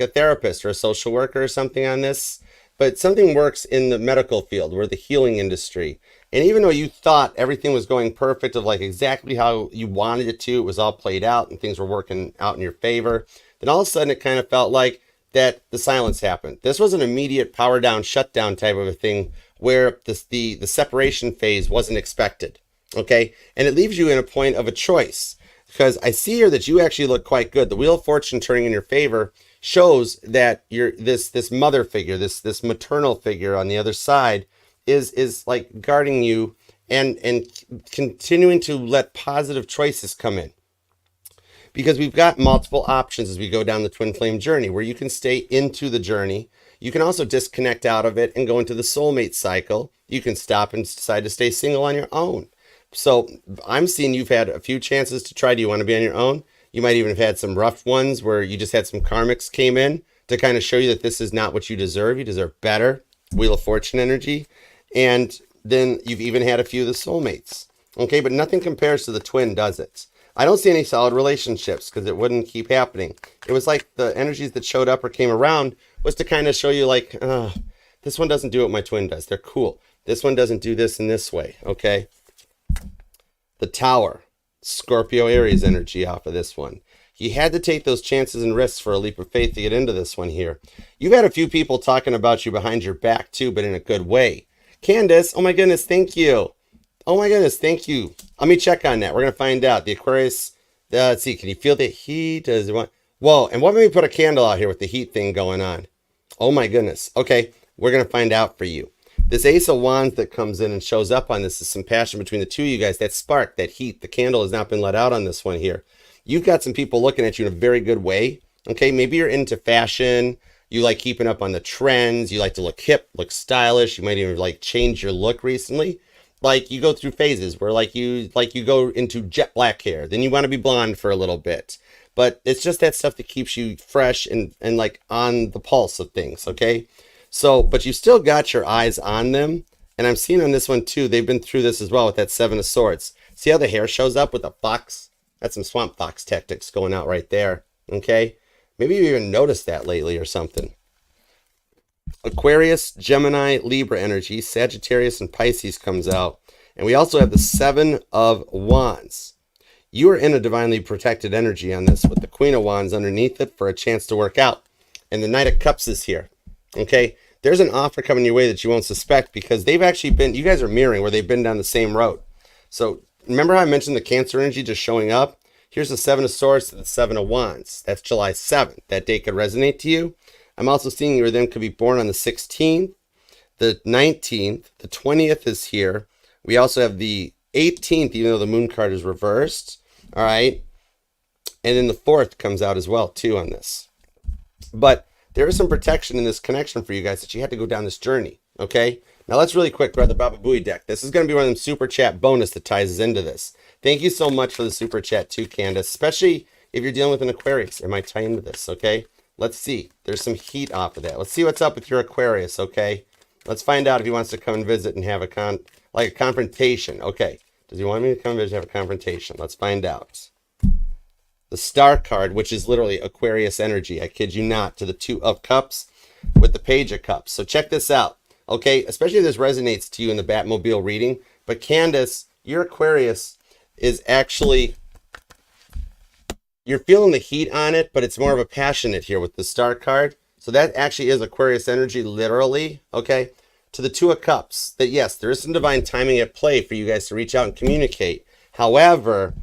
a therapist or a social worker or something on this. But something works in the medical field or the healing industry. And even though you thought everything was going perfect of like exactly how you wanted it to, it was all played out and things were working out in your favor, then all of a sudden it kind of felt like that the silence happened. This was an immediate power down, shutdown type of a thing where the separation phase wasn't expected. Okay. And it leaves you in a point of a choice, because I see here that you actually look quite good. The Wheel of Fortune turning in your favor shows that you're this mother figure, this maternal figure on the other side is like guarding you and continuing to let positive choices come in. Because we've got multiple options as we go down the twin flame journey, where you can stay into the journey. You can also disconnect out of it and go into the soulmate cycle. You can stop and decide to stay single on your own. So I'm seeing you've had a few chances to try. Do you want to be on your own? You might even have had some rough ones where you just had some karmics came in to kind of show you that this is not what you deserve. You deserve better. Wheel of Fortune energy. And then you've even had a few of the soulmates. Okay, but nothing compares to the twin, does it? I don't see any solid relationships, because it wouldn't keep happening. It was like the energies that showed up or came around was to kind of show you like, this one doesn't do what my twin does. They're cool. This one doesn't do this in this way. Okay. The Tower, Scorpio Aries energy off of this one. You had to take those chances and risks for a leap of faith to get into this one here. You've had a few people talking about you behind your back too, but in a good way. Candace, oh my goodness, thank you. Oh my goodness, thank you. Let me check on that. We're going to find out. The Aquarius, let's see, can you feel the heat? Does it want... Whoa, and what made me put a candle out here with the heat thing going on? Oh my goodness. Okay, we're going to find out for you. This Ace of Wands that comes in and shows up on this is some passion between the two of you guys. That spark, that heat, the candle has not been let out on this one here. You've got some people looking at you in a very good way. Okay, maybe you're into fashion. You like keeping up on the trends. You like to look hip, look stylish. You might even like change your look recently. Like you go through phases where like you go into jet black hair. Then you want to be blonde for a little bit. But it's just that stuff that keeps you fresh and like on the pulse of things, okay? So, but you still got your eyes on them. And I'm seeing on this one too, they've been through this as well with that Seven of Swords. See how the hair shows up with a fox? That's some swamp fox tactics going out right there, okay? Maybe you even noticed that lately or something. Aquarius, Gemini, Libra energy, Sagittarius, and Pisces comes out. And we also have the Seven of Wands. You are in a divinely protected energy on this with the Queen of Wands underneath it for a chance to work out. And the Knight of Cups is here. Okay, there's an offer coming your way that you won't suspect, because they've actually been, you guys are mirroring where they've been down the same road. So remember how I mentioned the Cancer energy just showing up? Here's the Seven of Swords to the Seven of Wands. That's July 7th. That date could resonate to you. I'm also seeing you or them could be born on the 16th, the 19th, the 20th is here. We also have the 18th, even though the moon card is reversed. All right. And then the 4th comes out as well too on this. But there is some protection in this connection for you guys that you had to go down this journey. Okay. Now let's really quick grab the Baba Booey deck. This is going to be one of them super chat bonus that ties into this. Thank you so much for the super chat too, Candace, especially if you're dealing with an Aquarius. It might tie into this. Okay. Let's see. There's some heat off of that. Let's see what's up with your Aquarius. Okay. Let's find out if he wants to come and visit and have a confrontation. Okay. Does he want me to come visit and have a confrontation? Let's find out. The Star card, which is literally Aquarius energy. I kid you not, to the Two of Cups with the Page of Cups. So check this out. Okay. Especially if this resonates to you in the Batmobile reading. But Candace, your Aquarius is actually, you're feeling the heat on it, but it's more of a passionate here with the Star card. So that actually is Aquarius energy, literally, okay? To the Two of Cups, that yes, there is some divine timing at play for you guys to reach out and communicate. However,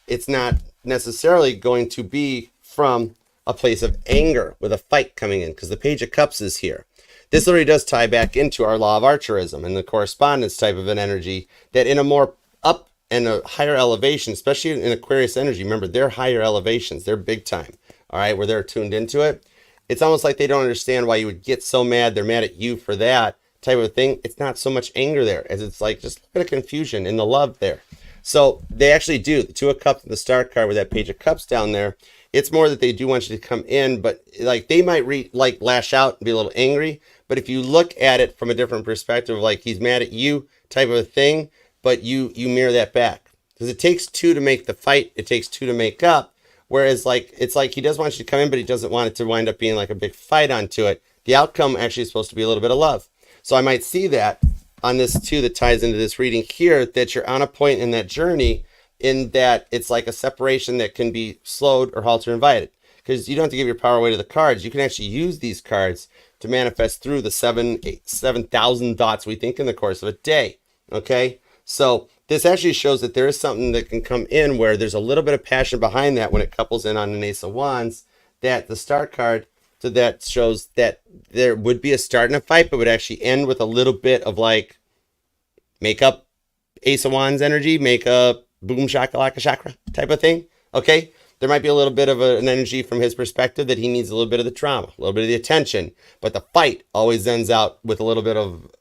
it's not necessarily going to be from a place of anger with a fight coming in, because the Page of Cups is here. This already does tie back into our law of Archerism and the correspondence type of an energy that in a more up and a higher elevation, especially in Aquarius energy, remember, they're higher elevations. They're big time, all right, where they're tuned into it. It's almost like they don't understand why you would get so mad. They're mad at you for that type of thing. It's not so much anger there as it's like just a bit of confusion in the love there. So they actually do. The Two of Cups and the Star card with that Page of Cups down there, it's more that they do want you to come in, but like they might lash out and be a little angry. But if you look at it from a different perspective, like he's mad at you type of a thing, but you mirror that back. Because it takes two to make the fight. It takes two to make up. Whereas like it's like he does want you to come in, but he doesn't want it to wind up being like a big fight onto it. The outcome actually is supposed to be a little bit of love. So I might see that on this too, that ties into this reading here, that you're on a point in that journey in that it's like a separation that can be slowed or halted or invited. because you don't have to give your power away to the cards. You can actually use these cards to manifest through the 7,000 thoughts we think in the course of a day. Okay, so this actually shows that there is something that can come in where there's a little bit of passion behind that when it couples in on an Ace of Wands. That the star card, so that shows that there would be a start in a fight, but would actually end with a little bit of like make up Ace of Wands energy, make up boom shakalaka chakra type of thing. Okay, there might be a little bit of an energy from his perspective that he needs a little bit of the trauma, a little bit of the attention, but the fight always ends out with a little bit of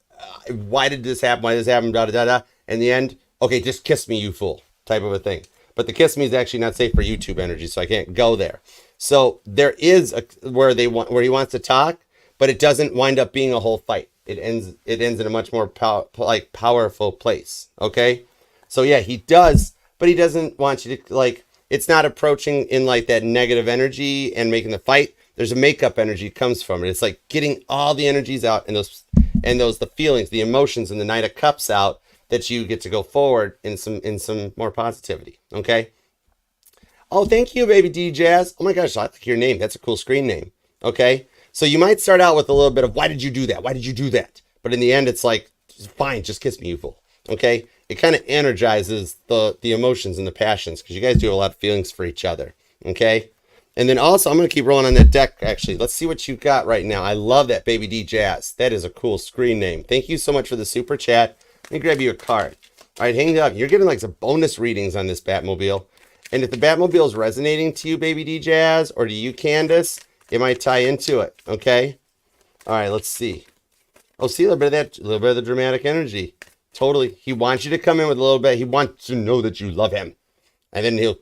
why did this happen? Why did this happen? Da da da da. In the end, okay, just kiss me, you fool, type of a thing. But the kiss me is actually not safe for YouTube energy, so I can't go there. So there is where he wants to talk, but it doesn't wind up being a whole fight. It ends in a much more powerful place. Okay, so yeah, he does, but he doesn't want you to like. It's not approaching in like that negative energy and making the fight. There's a makeup energy that comes from it. It's like getting all the energies out and the feelings, the emotions, and the Knight of Cups out, that you get to go forward in some more positivity. Okay. Oh, thank you, baby D Jazz. Oh my gosh, I like your name. That's a cool screen name. Okay. So you might start out with a little bit of why did you do that? Why did you do that? But in the end, it's like, fine, just kiss me, you fool. Okay. It kind of energizes the emotions and the passions, because you guys do have a lot of feelings for each other. Okay. And then also, I'm going to keep rolling on that deck, actually. Let's see what you got right now. I love that, baby D Jazz. That is a cool screen name. Thank you so much for the super chat. Let me grab you a card. All right, hang up. You're getting like some bonus readings on this Batmobile. And if the Batmobile is resonating to you, baby D Jazz, or to you, Candace, it might tie into it, okay? All right, let's see. Oh, see, a little bit of the dramatic energy. Totally. He wants you to come in with a little bit. He wants to know that you love him. And then he'll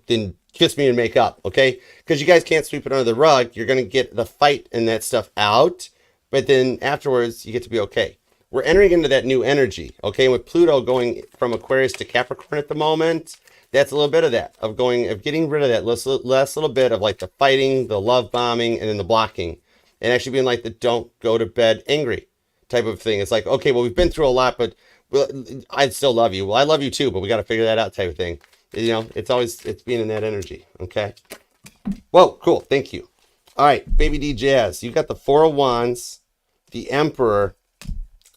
kiss me and make up, okay? Because you guys can't sweep it under the rug. You're going to get the fight and that stuff out, but then afterwards, you get to be okay. We're entering into that new energy, okay? And with Pluto going from Aquarius to Capricorn at the moment, that's a little bit of that, of getting rid of that less little bit of like the fighting, the love bombing, and then the blocking. And actually being like the don't go to bed angry type of thing. It's like, okay, well, we've been through a lot, but I still love you. Well, I love you too, but we got to figure that out type of thing. You know, it's being in that energy, okay? Whoa, cool, thank you. All right, baby D Jazz, you got the Four of Wands, the Emperor,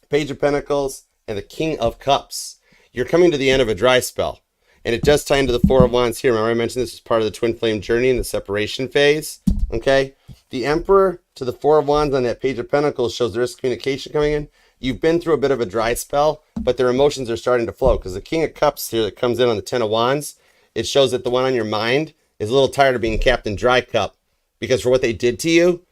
Page of Pentacles, and the King of Cups. You're coming to the end of a dry spell. And it does tie into the Four of Wands here. Remember I mentioned this is part of the twin flame journey in the separation phase. Okay? The Emperor to the Four of Wands on that Page of Pentacles shows there is communication coming in. You've been through a bit of a dry spell, but their emotions are starting to flow. Because the King of Cups here that comes in on the Ten of Wands, it shows that the one on your mind is a little tired of being Captain Dry Cup. Because for what they did to you,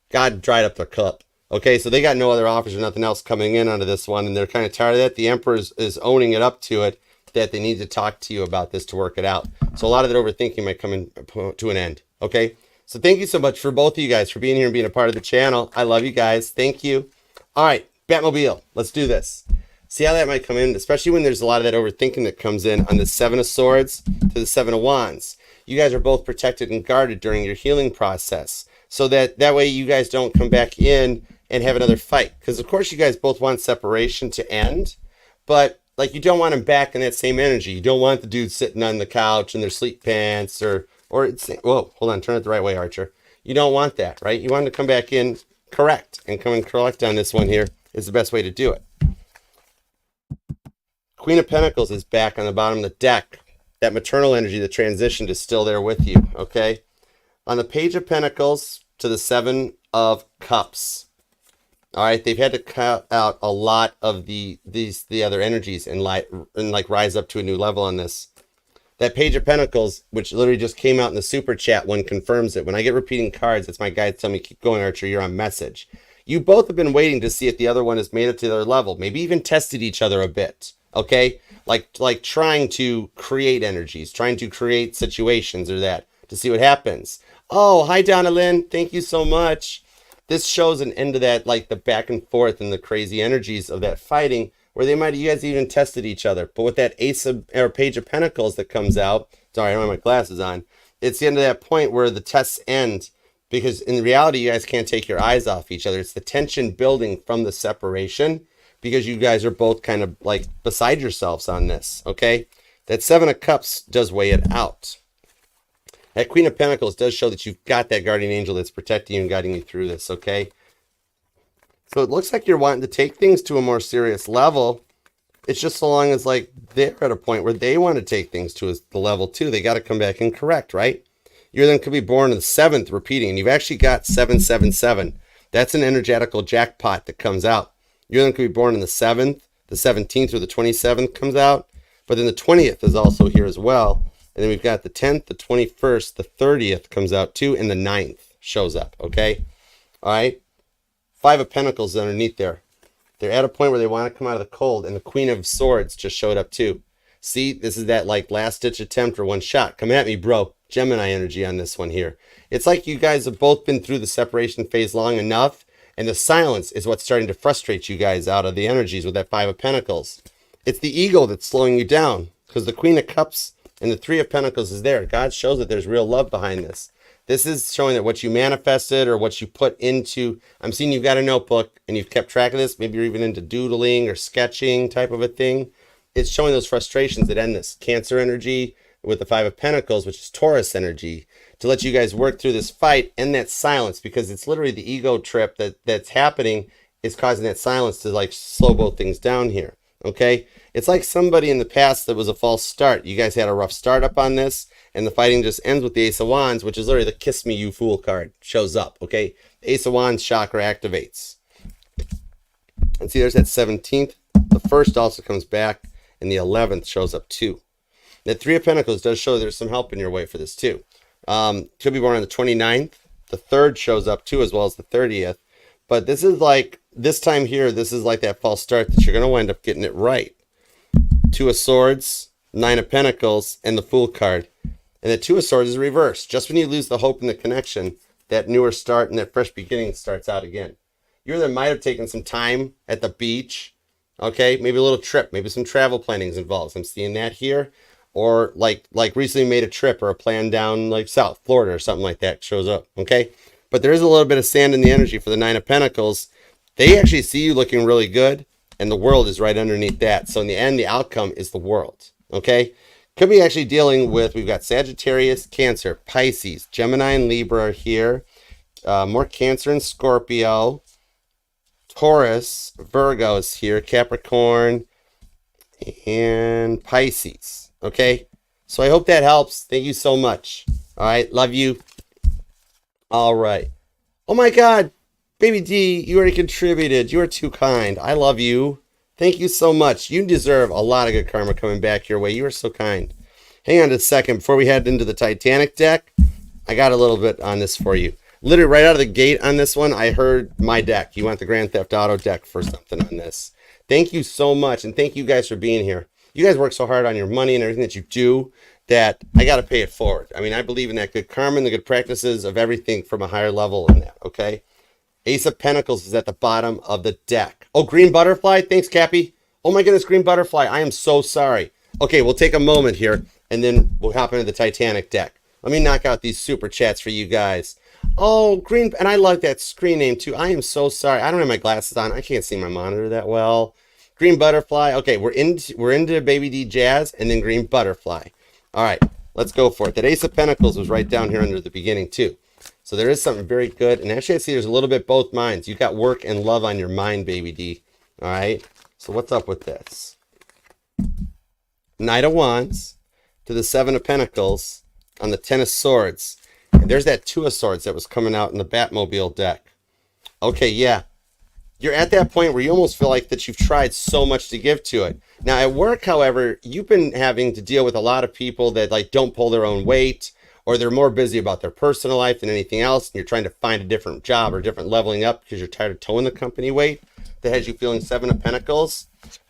God dried up their cup. Okay, so they got no other offers or nothing else coming in onto this one, and they're kind of tired of that. The Emperor is owning it up to it, that they need to talk to you about this to work it out. So a lot of that overthinking might come in to an end. Okay, so thank you so much for both of you guys for being here and being a part of the channel. I love you guys. Thank you. All right, Batmobile, let's do this. See how that might come in, especially when there's a lot of that overthinking that comes in on the Seven of Swords to the Seven of Wands. You guys are both protected and guarded during your healing process, so that way you guys don't come back in and have another fight. Because of course you guys both want separation to end, but like you don't want him back in that same energy. You don't want the dude sitting on the couch in their sleep pants or it's, whoa, hold on, turn it the right way, Archer. You don't want that, right? You want him to come back in correct and come and correct on this one here is the best way to do it. Queen of Pentacles is back on the bottom of the deck. That maternal energy, the transition is still there with you, okay? On the Page of Pentacles to the Seven of Cups. All right, they've had to cut out a lot of the other energies and like rise up to a new level on this. That Page of Pentacles, which literally just came out in the super chat, one confirms it. When I get repeating cards, it's my guys telling me, keep going, Archer, you're on message. You both have been waiting to see if the other one has made it to their level, maybe even tested each other a bit, okay? Like trying to create energies, trying to create situations or that to see what happens. Oh, hi, Donna Lynn. Thank you so much. This shows an end to that, like the back and forth and the crazy energies of that fighting, where you guys even tested each other. But with that Page of Pentacles that comes out, sorry, I don't have my glasses on. It's the end of that point where the tests end, because in reality, you guys can't take your eyes off each other. It's the tension building from the separation, because you guys are both kind of like beside yourselves on this, okay? That Seven of Cups does weigh it out. That Queen of Pentacles does show that you've got that guardian angel that's protecting you and guiding you through this, okay? So it looks like you're wanting to take things to a more serious level. It's just so long as like they're at a point where they want to take things to the level too. They got to come back and correct, right? You then could be born in the 7th, repeating, and you've actually got 777. That's an energetical jackpot that comes out. You then could be born in the 7th, the 17th, or the 27th comes out. But then the 20th is also here as well. And then we've got the 10th, the 21st, the 30th comes out too, and the 9th shows up, okay? All right? 5 of Pentacles underneath there. They're at a point where they want to come out of the cold, and the Queen of Swords just showed up too. See, this is that like last-ditch attempt or one shot. Come at me, bro. Gemini energy on this one here. It's like you guys have both been through the separation phase long enough, and the silence is what's starting to frustrate you guys out of the energies with that 5 of Pentacles. It's the ego that's slowing you down, because the Queen of Cups and the 3 of Pentacles is there. God shows that there's real love behind this. This is showing that what you manifested or what you put into, I'm seeing you've got a notebook and you've kept track of this. Maybe you're even into doodling or sketching type of a thing. It's showing those frustrations that end this. Cancer energy with the 5 of Pentacles, which is Taurus energy, to let you guys work through this fight and that silence, because it's literally the ego trip that's happening is causing that silence to like slow both things down here. Okay? It's like somebody in the past that was a false start. You guys had a rough start up on this, and the fighting just ends with the Ace of Wands, which is literally the Kiss Me You Fool card shows up. Okay? The Ace of Wands chakra activates. And see, there's that 17th. The 1st also comes back, and the 11th shows up too. That 3 of Pentacles does show there's some help in your way for this too. Could be born on the 29th. The 3rd shows up too, as well as the 30th. But this is like, this time here, this is like that false start that you're going to wind up getting it right. 2 of Swords, 9 of Pentacles, and the Fool card. And the 2 of Swords is reversed. Just when you lose the hope and the connection, that newer start and that fresh beginning starts out again. You either might have taken some time at the beach, okay? Maybe a little trip, maybe some travel planning is involved. I'm seeing that here. Or like recently made a trip or a plan down like South Florida or something like that shows up, okay? But there is a little bit of sand in the energy for the 9 of Pentacles. They actually see you looking really good, and the world is right underneath that. So in the end, the outcome is the world, okay? Could be actually dealing with, we've got Sagittarius, Cancer, Pisces, Gemini, and Libra are here. More Cancer and Scorpio. Taurus, Virgo is here, Capricorn, and Pisces. Okay, so I hope that helps. Thank you so much. All right, love you. All right. Oh my God, Baby D, you already contributed. You are too kind. I love you. Thank you so much. You deserve a lot of good karma coming back your way. You are so kind. Hang on a second. Before we head into the Titanic deck, I got a little bit on this for you. Literally right out of the gate on this one, I heard my deck. You want the Grand Theft Auto deck for something on this. Thank you so much, and thank you guys for being here. You guys work so hard on your money and everything that you do that I got to pay it forward. I mean, I believe in that good karma and the good practices of everything from a higher level in that, okay? Ace of Pentacles is at the bottom of the deck. Oh, Green Butterfly. Thanks, Cappy. Oh, my goodness, Green Butterfly. I am so sorry. Okay, we'll take a moment here, and then we'll hop into the Titanic deck. Let me knock out these super chats for you guys. Oh, Green, and I like that screen name, too. I am so sorry. I don't have my glasses on. I can't see my monitor that well. Green Butterfly. Okay, we're into Baby D Jazz and then Green Butterfly. All right, let's go for it. That Ace of Pentacles was right down here under the beginning too. So there is something very good. And actually I see there's a little bit both minds. You got work and love on your mind, Baby D. All right, so what's up with this? Knight of Wands to the 7 of Pentacles on the 10 of Swords. And there's that 2 of Swords that was coming out in the Batmobile deck. Okay, yeah. You're at that point where you almost feel like that you've tried so much to give to it. Now at work, however, you've been having to deal with a lot of people that like don't pull their own weight, or they're more busy about their personal life than anything else, and you're trying to find a different job or different leveling up because you're tired of towing the company weight. That has you feeling 7 of Pentacles.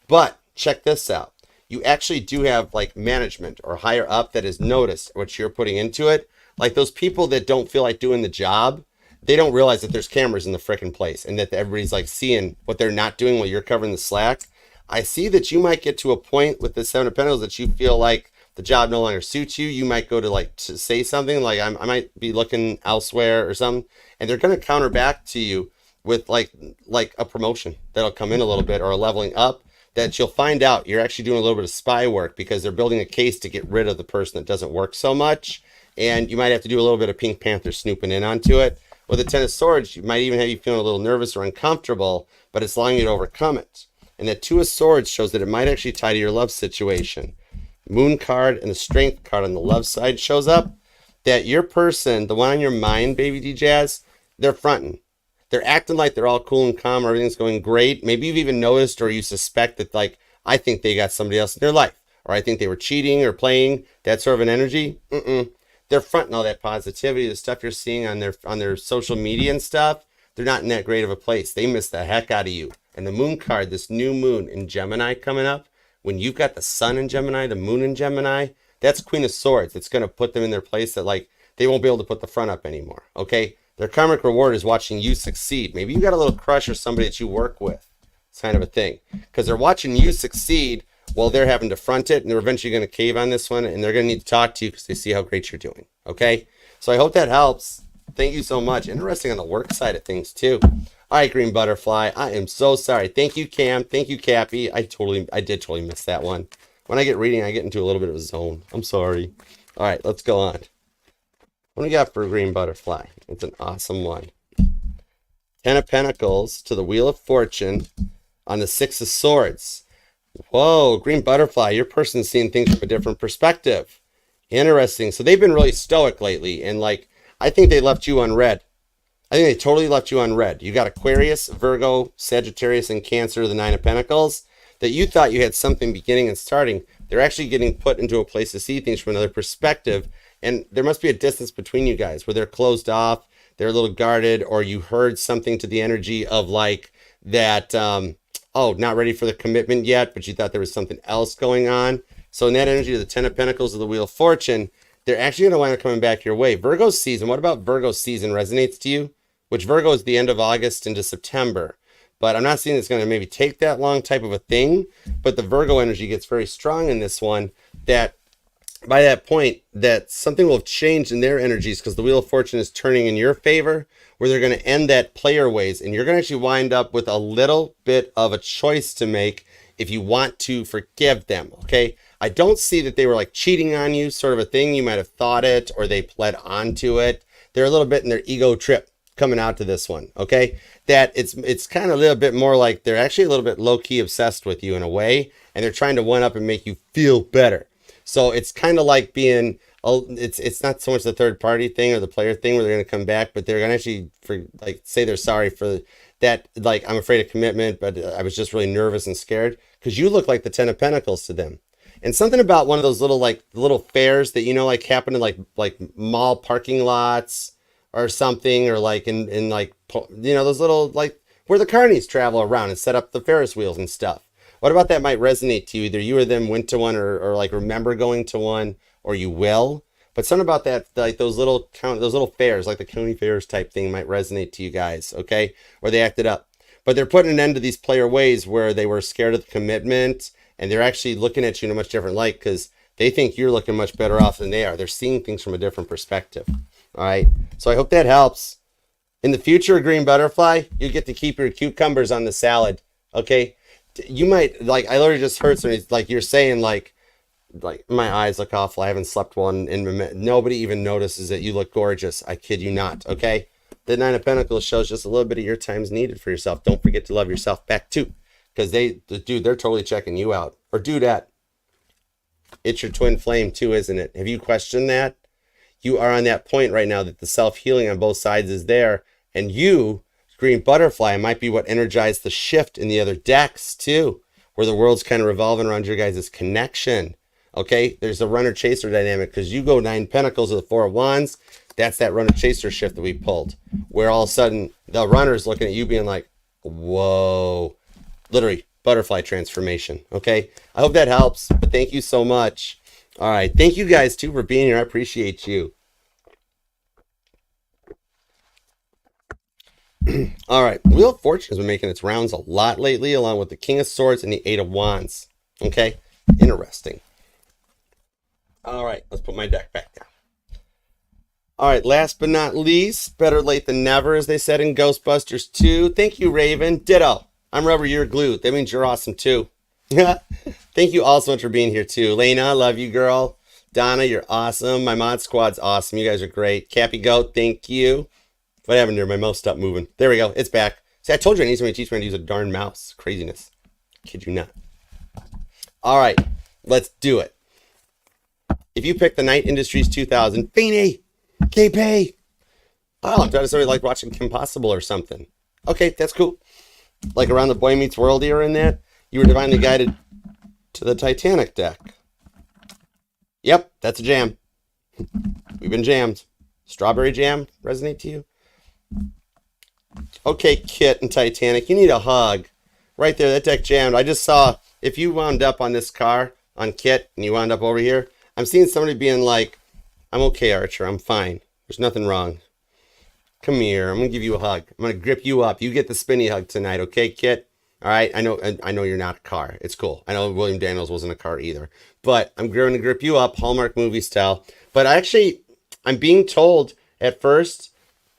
But check this out. You actually do have like management or higher up that has noticed what you're putting into it. Like those people that don't feel like doing the job, they don't realize that there's cameras in the frickin' place and that everybody's like seeing what they're not doing while you're covering the slack. I see that you might get to a point with the 7 of Pentacles that you feel like the job no longer suits you. You might go to like to say something like I might be looking elsewhere or something, and they're going to counter back to you with like a promotion that'll come in a little bit or a leveling up that you'll find out you're actually doing a little bit of spy work because they're building a case to get rid of the person that doesn't work so much. and you might have to do a little bit of Pink Panther snooping in onto it. With the Ten of Swords, you might even have you feeling a little nervous or uncomfortable, but it's allowing you to overcome it. And the Two of Swords shows that it might actually tie to your love situation. Moon card and the Strength card on the love side shows up that your person, the one on your mind, baby D Jazz, they're fronting. They're acting like they're all cool and calm, everything's going great. Maybe you've even noticed or you suspect that, like, I think they got somebody else in their life, or I think they were cheating or playing, that sort of an energy. They're fronting all that positivity, the stuff you're seeing on their social media and stuff. They're not in that great of a place. They miss the heck out of you. And the Moon card, this new moon in Gemini coming up, when you've got the sun in Gemini, the moon in Gemini, that's Queen of Swords. It's going to put them in their place that, like, they won't be able to put the front up anymore, okay? Their karmic reward is watching you succeed. Maybe you got a little crush or somebody that you work with. It's kind of a thing. Because they're watching you succeed while they're having to front it, and they're eventually going to cave on this one, and they're going to need to talk to you because they see how great you're doing, okay? So I hope that helps. Thank you so much. Interesting on the work side of things, too. All right, Green Butterfly, I am so sorry. Thank you, Cam. Thank you, Cappy. I did totally miss that one. When I get reading, I get into a little bit of a zone. I'm sorry. All right, let's go on. What do we got for Green Butterfly? It's an awesome one. Ten of Pentacles to the Wheel of Fortune on the Six of Swords. Whoa, Green Butterfly, your person's seeing things from a different perspective. Interesting. So they've been really stoic lately, and, like, I think they left you unread. I think they totally left you unread. You got Aquarius, Virgo, Sagittarius, and Cancer, the Nine of Pentacles, that you thought you had something beginning and starting. They're actually getting put into a place to see things from another perspective. And there must be a distance between you guys where they're closed off, they're a little guarded, or you heard something to the energy of, like, that, oh, not ready for the commitment yet, but you thought there was something else going on. So in that energy of the Ten of Pentacles of the Wheel of Fortune, they're actually going to wind up coming back your way. Virgo season, what about Virgo season resonates to you? Which Virgo is the end of August into September. But I'm not seeing it's going to maybe take that long type of a thing. But the Virgo energy gets very strong in this one, that by that point, that something will have changed in their energies because the Wheel of Fortune is turning in your favor, where they're going to end that player ways. And you're going to actually wind up with a little bit of a choice to make if you want to forgive them, okay? I don't see that they were, like, cheating on you, sort of a thing. You might have thought it, or they pled onto it. They're a little bit in their ego trip coming out to this one, okay? That it's kind of a little bit more like they're actually a little bit low-key obsessed with you in a way, and they're trying to one-up and make you feel better. So it's kind of like being, it's not so much the third party thing or the player thing where they're going to come back, but they're going to actually, like, say they're sorry for that, like, I'm afraid of commitment, but I was just really nervous and scared, because you look like the Ten of Pentacles to them. And something about one of those little, like, little fairs that, you know, like, happen in, like mall parking lots or something, or, like, in like, you know, those little, like, where the carnies travel around and set up the Ferris wheels and stuff. What about that might resonate to you? Either you or them went to one, or like, remember going to one, or you will. But something about that, like, those little fairs, like the county fairs type thing, might resonate to you guys, okay? Or they acted up. But they're putting an end to these player ways where they were scared of the commitment, and they're actually looking at you in a much different light because they think you're looking much better off than they are. They're seeing things from a different perspective, all right? So I hope that helps. In the future, Green Butterfly, you get to keep your cucumbers on the salad, okay? You might, like, I literally just heard something, like, you're saying, like my eyes look awful. I haven't slept one in a minute. Nobody even notices that you look gorgeous. I kid you not, okay? The Nine of Pentacles shows just a little bit of your time's needed for yourself. Don't forget to love yourself back too, because they're totally checking you out. Or dudette. It's your twin flame too, isn't it? Have you questioned that? You are on that point right now that the self-healing on both sides is there, and you, Green Butterfly, might be what energized the shift in the other decks too, where the world's kind of revolving around your guys' connection. Okay, there's a runner-chaser dynamic because you go Nine Pentacles with the Four of Wands. That's that runner-chaser shift that we pulled, where all of a sudden the runner's looking at you being like, whoa, literally butterfly transformation, okay? I hope that helps, but thank you so much. All right, thank you guys, too, for being here. I appreciate you. All right, Wheel of Fortune has been making its rounds a lot lately, along with the King of Swords and the Eight of Wands, okay? Interesting. All right, let's put my deck back down. All right, last but not least, better late than never, as they said in Ghostbusters 2. Thank you, Raven. Ditto. I'm rubber, you're glue. That means you're awesome, too. Thank you all so much for being here, too. Lena, love you, girl. Donna, you're awesome. My mod squad's awesome. You guys are great. Cappy Goat, thank you. What happened here? My mouse stopped moving. There we go. It's back. See, I told you I need somebody to teach me how to use a darn mouse. Craziness. Kid you not. All right, let's do it. If you pick the Night Industries 2000, Feeny, KP. Oh, I'm trying to somebody like watching Kim Possible or something. Okay, that's cool. Like around the Boy Meets World era in that, you were divinely guided to the Titanic deck. Yep, that's a jam. We've been jammed. Strawberry jam resonate to you? Okay, Kit and Titanic, you need a hug. Right there, that deck jammed. I just saw, if you wound up on this car, on Kit, and you wound up over here, I'm seeing somebody being like, I'm okay, Archer, I'm fine. There's nothing wrong. Come here, I'm going to give you a hug. I'm going to grip you up. You get the spinny hug tonight, okay, Kit? All right, I know you're not a car. It's cool. I know William Daniels wasn't a car either. But I'm going to grip you up, Hallmark movie style. But actually, I'm being told at first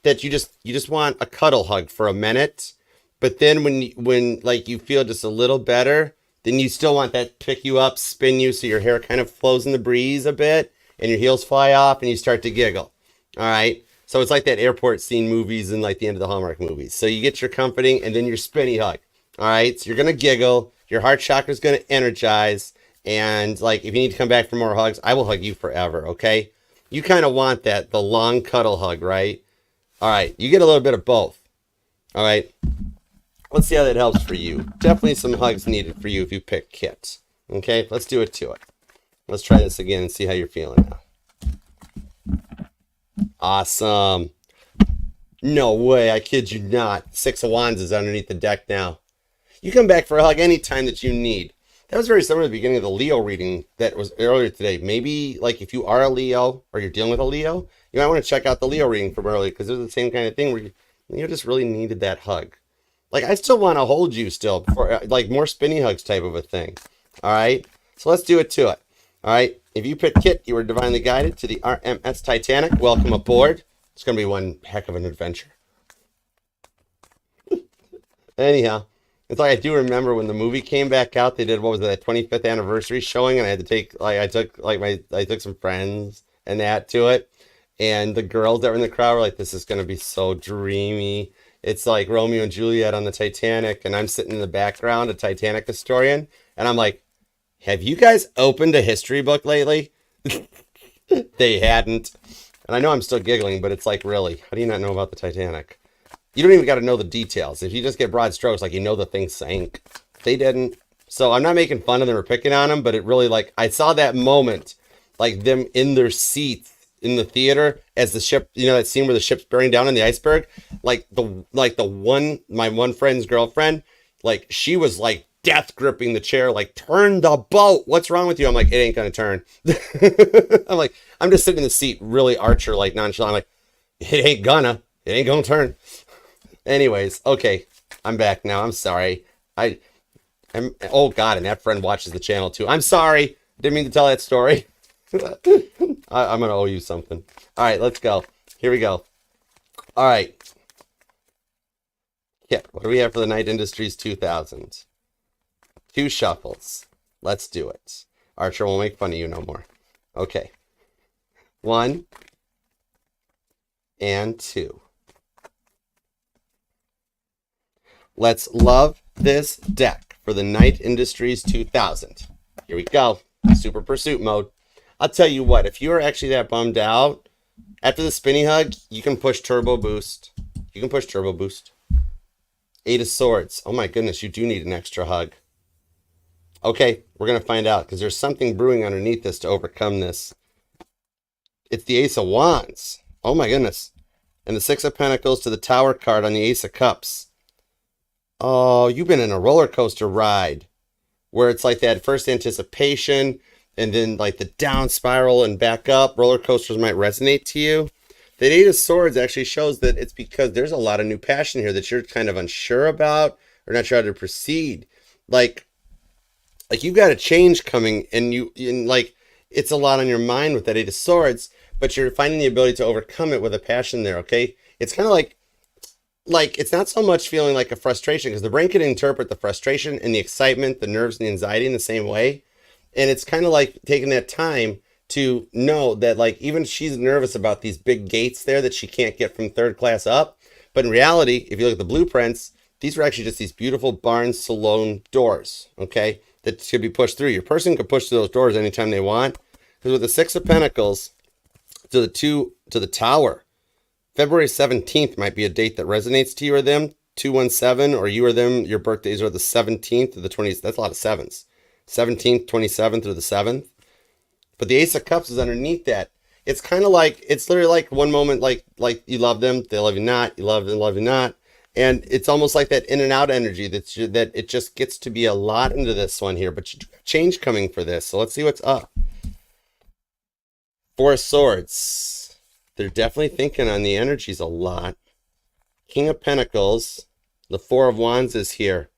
that you just want a cuddle hug for a minute. But then when like you feel just a little better, then you still want that pick you up, spin you so your hair kind of flows in the breeze a bit and your heels fly off and you start to giggle. All right. So it's like that airport scene movies and like the end of the Hallmark movies. So you get your comforting and then your spinny hug. All right. So you're going to giggle. Your heart chakra is going to energize. And like, if you need to come back for more hugs, I will hug you forever. Okay. You kind of want that, the long cuddle hug, right? All right. You get a little bit of both. All right. Let's see how that helps for you. Definitely some hugs needed for you if you pick Kit. Okay, let's do it to it. Let's try this again and see how you're feeling now. Awesome. No way, I kid you not. 6 of Wands is underneath the deck now. You come back for a hug anytime that you need. That was very similar to the beginning of the Leo reading that was earlier today. Maybe like if you are a Leo or you're dealing with a Leo, you might want to check out the Leo reading from earlier because it was the same kind of thing where you just really needed that hug. Like, I still want to hold you still, for like more spinny hugs type of a thing. All right? So let's do it to it. All right? If you picked Kit, you were divinely guided to the RMS Titanic. Welcome aboard. It's going to be one heck of an adventure. Anyhow, it's like I do remember when the movie came back out, they did, what was it, that 25th anniversary showing, and I had to take, like, I took some friends and that to it. And the girls that were in the crowd were like, this is going to be so dreamy. It's like Romeo and Juliet on the Titanic, and I'm sitting in the background, a Titanic historian, and I'm like, have you guys opened a history book lately? They hadn't. And I know I'm still giggling, but it's like, really, how do you not know about the Titanic? You don't even got to know the details. If you just get broad strokes, like, you know the thing sank. They didn't. So I'm not making fun of them or picking on them, but it really, like, I saw that moment, like them in their seats in the theater as the ship, you know, that scene where the ship's bearing down in the iceberg, my one friend's girlfriend, like, she was like death gripping the chair, like, turn the boat. What's wrong with you? I'm like, it ain't gonna turn. I'm like, I'm just sitting in the seat, really Archer, like nonchalant. I'm like, it ain't gonna turn. Anyways, okay, I'm back now. I'm sorry. Oh God, and that friend watches the channel too. I'm sorry. Didn't mean to tell that story. I'm going to owe you something. All right, let's go. Here we go. All right. Yeah, what do we have for the Night Industries 2000? 2 shuffles. Let's do it. Archer won't make fun of you no more. Okay. 1 and 2. Let's love this deck for the Night Industries 2000. Here we go. Super pursuit mode. I'll tell you what, if you're actually that bummed out, after the spinny hug, you can push turbo boost. You can push turbo boost. 8 of Swords. Oh my goodness, you do need an extra hug. Okay, we're going to find out because there's something brewing underneath this to overcome this. It's the Ace of Wands. Oh my goodness. And the 6 of Pentacles to the Tower card on the Ace of Cups. Oh, you've been in a roller coaster ride where it's like that first anticipation and then like the down spiral and back up. Roller coasters might resonate to you. The 8 of Swords actually shows that it's because there's a lot of new passion here that you're kind of unsure about or not sure how to proceed. Like you've got a change coming and like it's a lot on your mind with that 8 of Swords, but you're finding the ability to overcome it with a passion there, okay? It's kind of like it's not so much feeling like a frustration because the brain can interpret the frustration and the excitement, the nerves and the anxiety in the same way. And it's kind of like taking that time to know that, like, even she's nervous about these big gates there that she can't get from third class up. But in reality, if you look at the blueprints, these are actually just these beautiful Barnes Salon doors, okay, that should be pushed through. Your person can push through those doors anytime they want. Because with the Six of Pentacles to the Tower, February 17th might be a date that resonates to you or them. 217, or you or them, your birthdays are the 17th or the 20th. That's a lot of sevens. 17th, 27th, or the 7th. But the Ace of Cups is underneath that. It's kind of like, it's literally like one moment, like you love them, they love you not, you love them, love you not. And it's almost like that in and out energy that it just gets to be a lot into this one here. But you do have change coming for this. So let's see what's up. Four of Swords. They're definitely thinking on the energies a lot. King of Pentacles. The Four of Wands is here.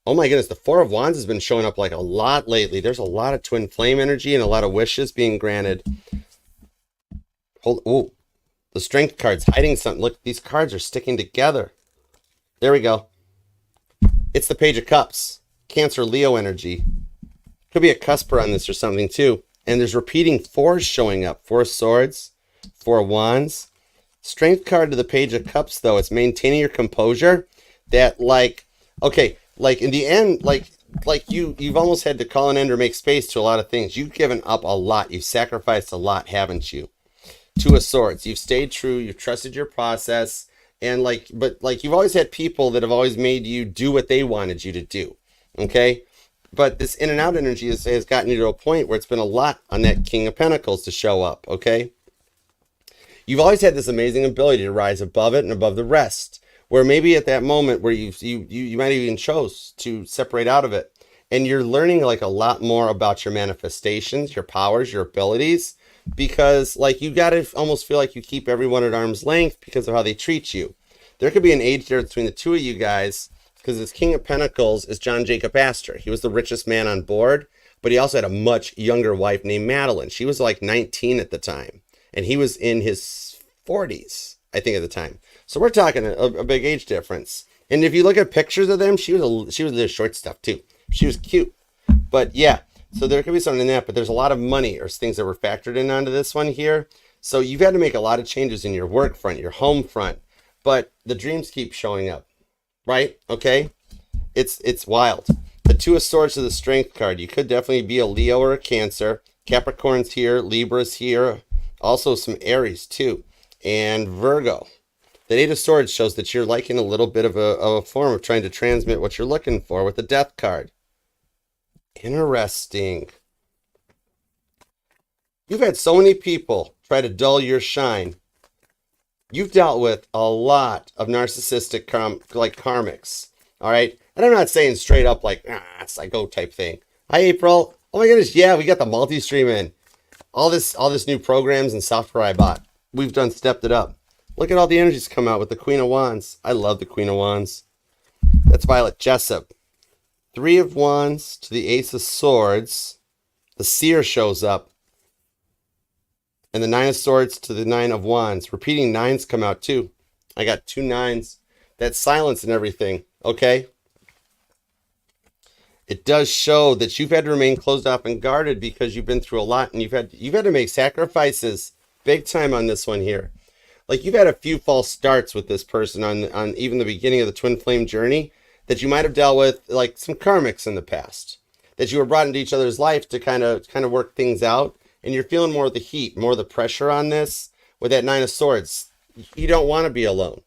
Oh my goodness, the Four of Wands has been showing up like a lot lately. There's a lot of twin flame energy and a lot of wishes being granted. Oh, the Strength card's hiding something. Look, these cards are sticking together. There we go. It's the Page of Cups. Cancer, Leo energy. Could be a cusper on this or something too. And there's repeating fours showing up. Four of Swords, Four of Wands. Strength card to the Page of Cups, though. It's maintaining your composure. That, like, okay, like in the end, like you've almost had to call an end or make space to a lot of things. You've given up a lot. You've sacrificed a lot, haven't you? Two of Swords. You've stayed true. You've trusted your process. And but you've always had people that have always made you do what they wanted you to do. Okay? But this in and out energy has gotten you to a point where it's been a lot on that King of Pentacles to show up. Okay? You've always had this amazing ability to rise above it and above the rest. Where maybe at that moment where you might even chose to separate out of it. And you're learning like a lot more about your manifestations, your powers, your abilities. Because like you got to almost feel like you keep everyone at arm's length because of how they treat you. There could be an age difference between the two of you guys. Because this King of Pentacles is John Jacob Astor. He was the richest man on board. But he also had a much younger wife named Madeline. She was like 19 at the time. And he was in his 40s, I think, at the time. So we're talking a big age difference. And if you look at pictures of them, she was the short stuff too. She was cute. But yeah, so there could be something in that. But there's a lot of money or things that were factored in onto this one here. So you've had to make a lot of changes in your work front, your home front. But the dreams keep showing up, right? Okay, it's wild. The Two of Swords to the Strength card. You could definitely be a Leo or a Cancer. Capricorn's here, Libra's here. Also some Aries too, and Virgo. The Eight of Swords shows that you're liking a little bit of a form of trying to transmit what you're looking for with the Death card. Interesting. You've had so many people try to dull your shine. You've dealt with a lot of narcissistic karmics. All right? And I'm not saying straight up like, psycho type thing. Hi, April. Oh my goodness, yeah, we got the multi-stream in. All this new programs and software I bought. We've stepped it up. Look at all the energies come out with the Queen of Wands. I love the Queen of Wands. That's Violet Jessup. Three of Wands to the Ace of Swords. The Seer shows up. And the Nine of Swords to the Nine of Wands. Repeating nines come out too. I got two nines. That's silence and everything. Okay? It does show that you've had to remain closed off and guarded because you've been through a lot. And you've had to make sacrifices big time on this one here. Like you've had a few false starts with this person on even the beginning of the twin flame journey that you might have dealt with like some karmics in the past that you were brought into each other's life to kind of work things out. And you're feeling more of the heat, more of the pressure on this with that Nine of Swords. You don't want to be alone.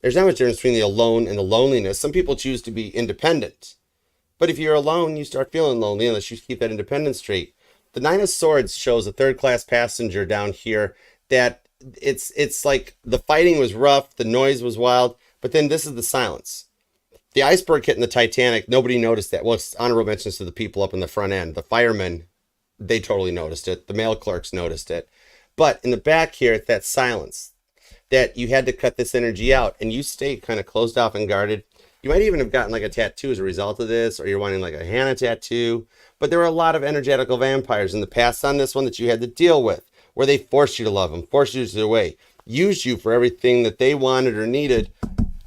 There's not much difference between the alone and the loneliness. Some people choose to be independent. But if you're alone, you start feeling lonely unless you keep that independence straight. The Nine of Swords shows a third-class passenger down here that it's like the fighting was rough, the noise was wild, but then this is the silence. The iceberg hitting the Titanic, nobody noticed that. Well, it's honorable mentions to the people up in the front end. The firemen, they totally noticed it. The mail clerks noticed it. But in the back here, it's that silence that you had to cut this energy out, and you stay kind of closed off and guarded. You might even have gotten like a tattoo as a result of this, or you're wanting like a Hannah tattoo. But there were a lot of energetical vampires in the past on this one that you had to deal with, where they forced you to love them, forced you to their way, used you for everything that they wanted or needed,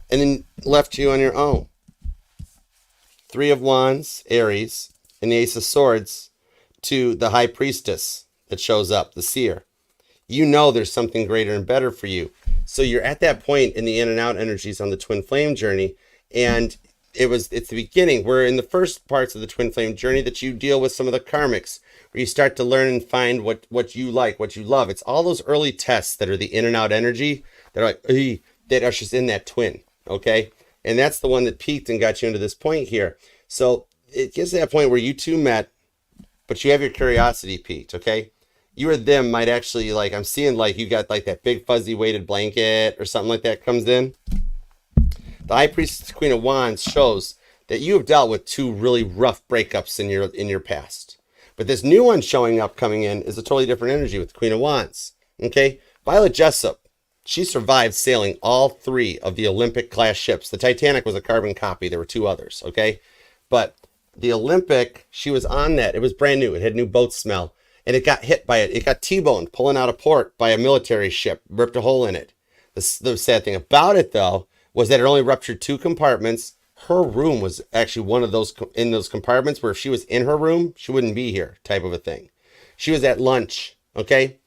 and then left you on your own. Three of Wands, Aries, and the Ace of Swords to the High Priestess. that shows up, the seer. You know there's something greater and better for you. So you're at that point in the in and out energies on the twin flame journey. And it's the beginning. We're in the first parts of the twin flame journey that you deal with some of the karmics, where you start to learn and find what you like, what you love. It's all those early tests that are the in and out energy that are like, hey, that ushers in that twin. Okay. And that's the one that peaked and got you into this point here. So it gets to that point where you two met, but you have your curiosity peaked. Okay. You or them might actually, like, I'm seeing like you got like that big fuzzy weighted blanket or something like that comes in. The High Priestess Queen of Wands shows that you have dealt with two really rough breakups in your past. But this new one showing up coming in is a totally different energy with the Queen of Wands. Okay? Violet Jessup, she survived sailing all 3 of the Olympic class ships. The Titanic was a carbon copy. There were 2 others. Okay? But the Olympic, she was on that. It was brand new. It had new boat smell. And it got hit by it. It got T-boned pulling out of port by a military ship, ripped a hole in it. The sad thing about it, though, was that it only ruptured 2 compartments. Her room was actually one of those in those compartments where if she was in her room, she wouldn't be here, type of a thing. She was at lunch, okay?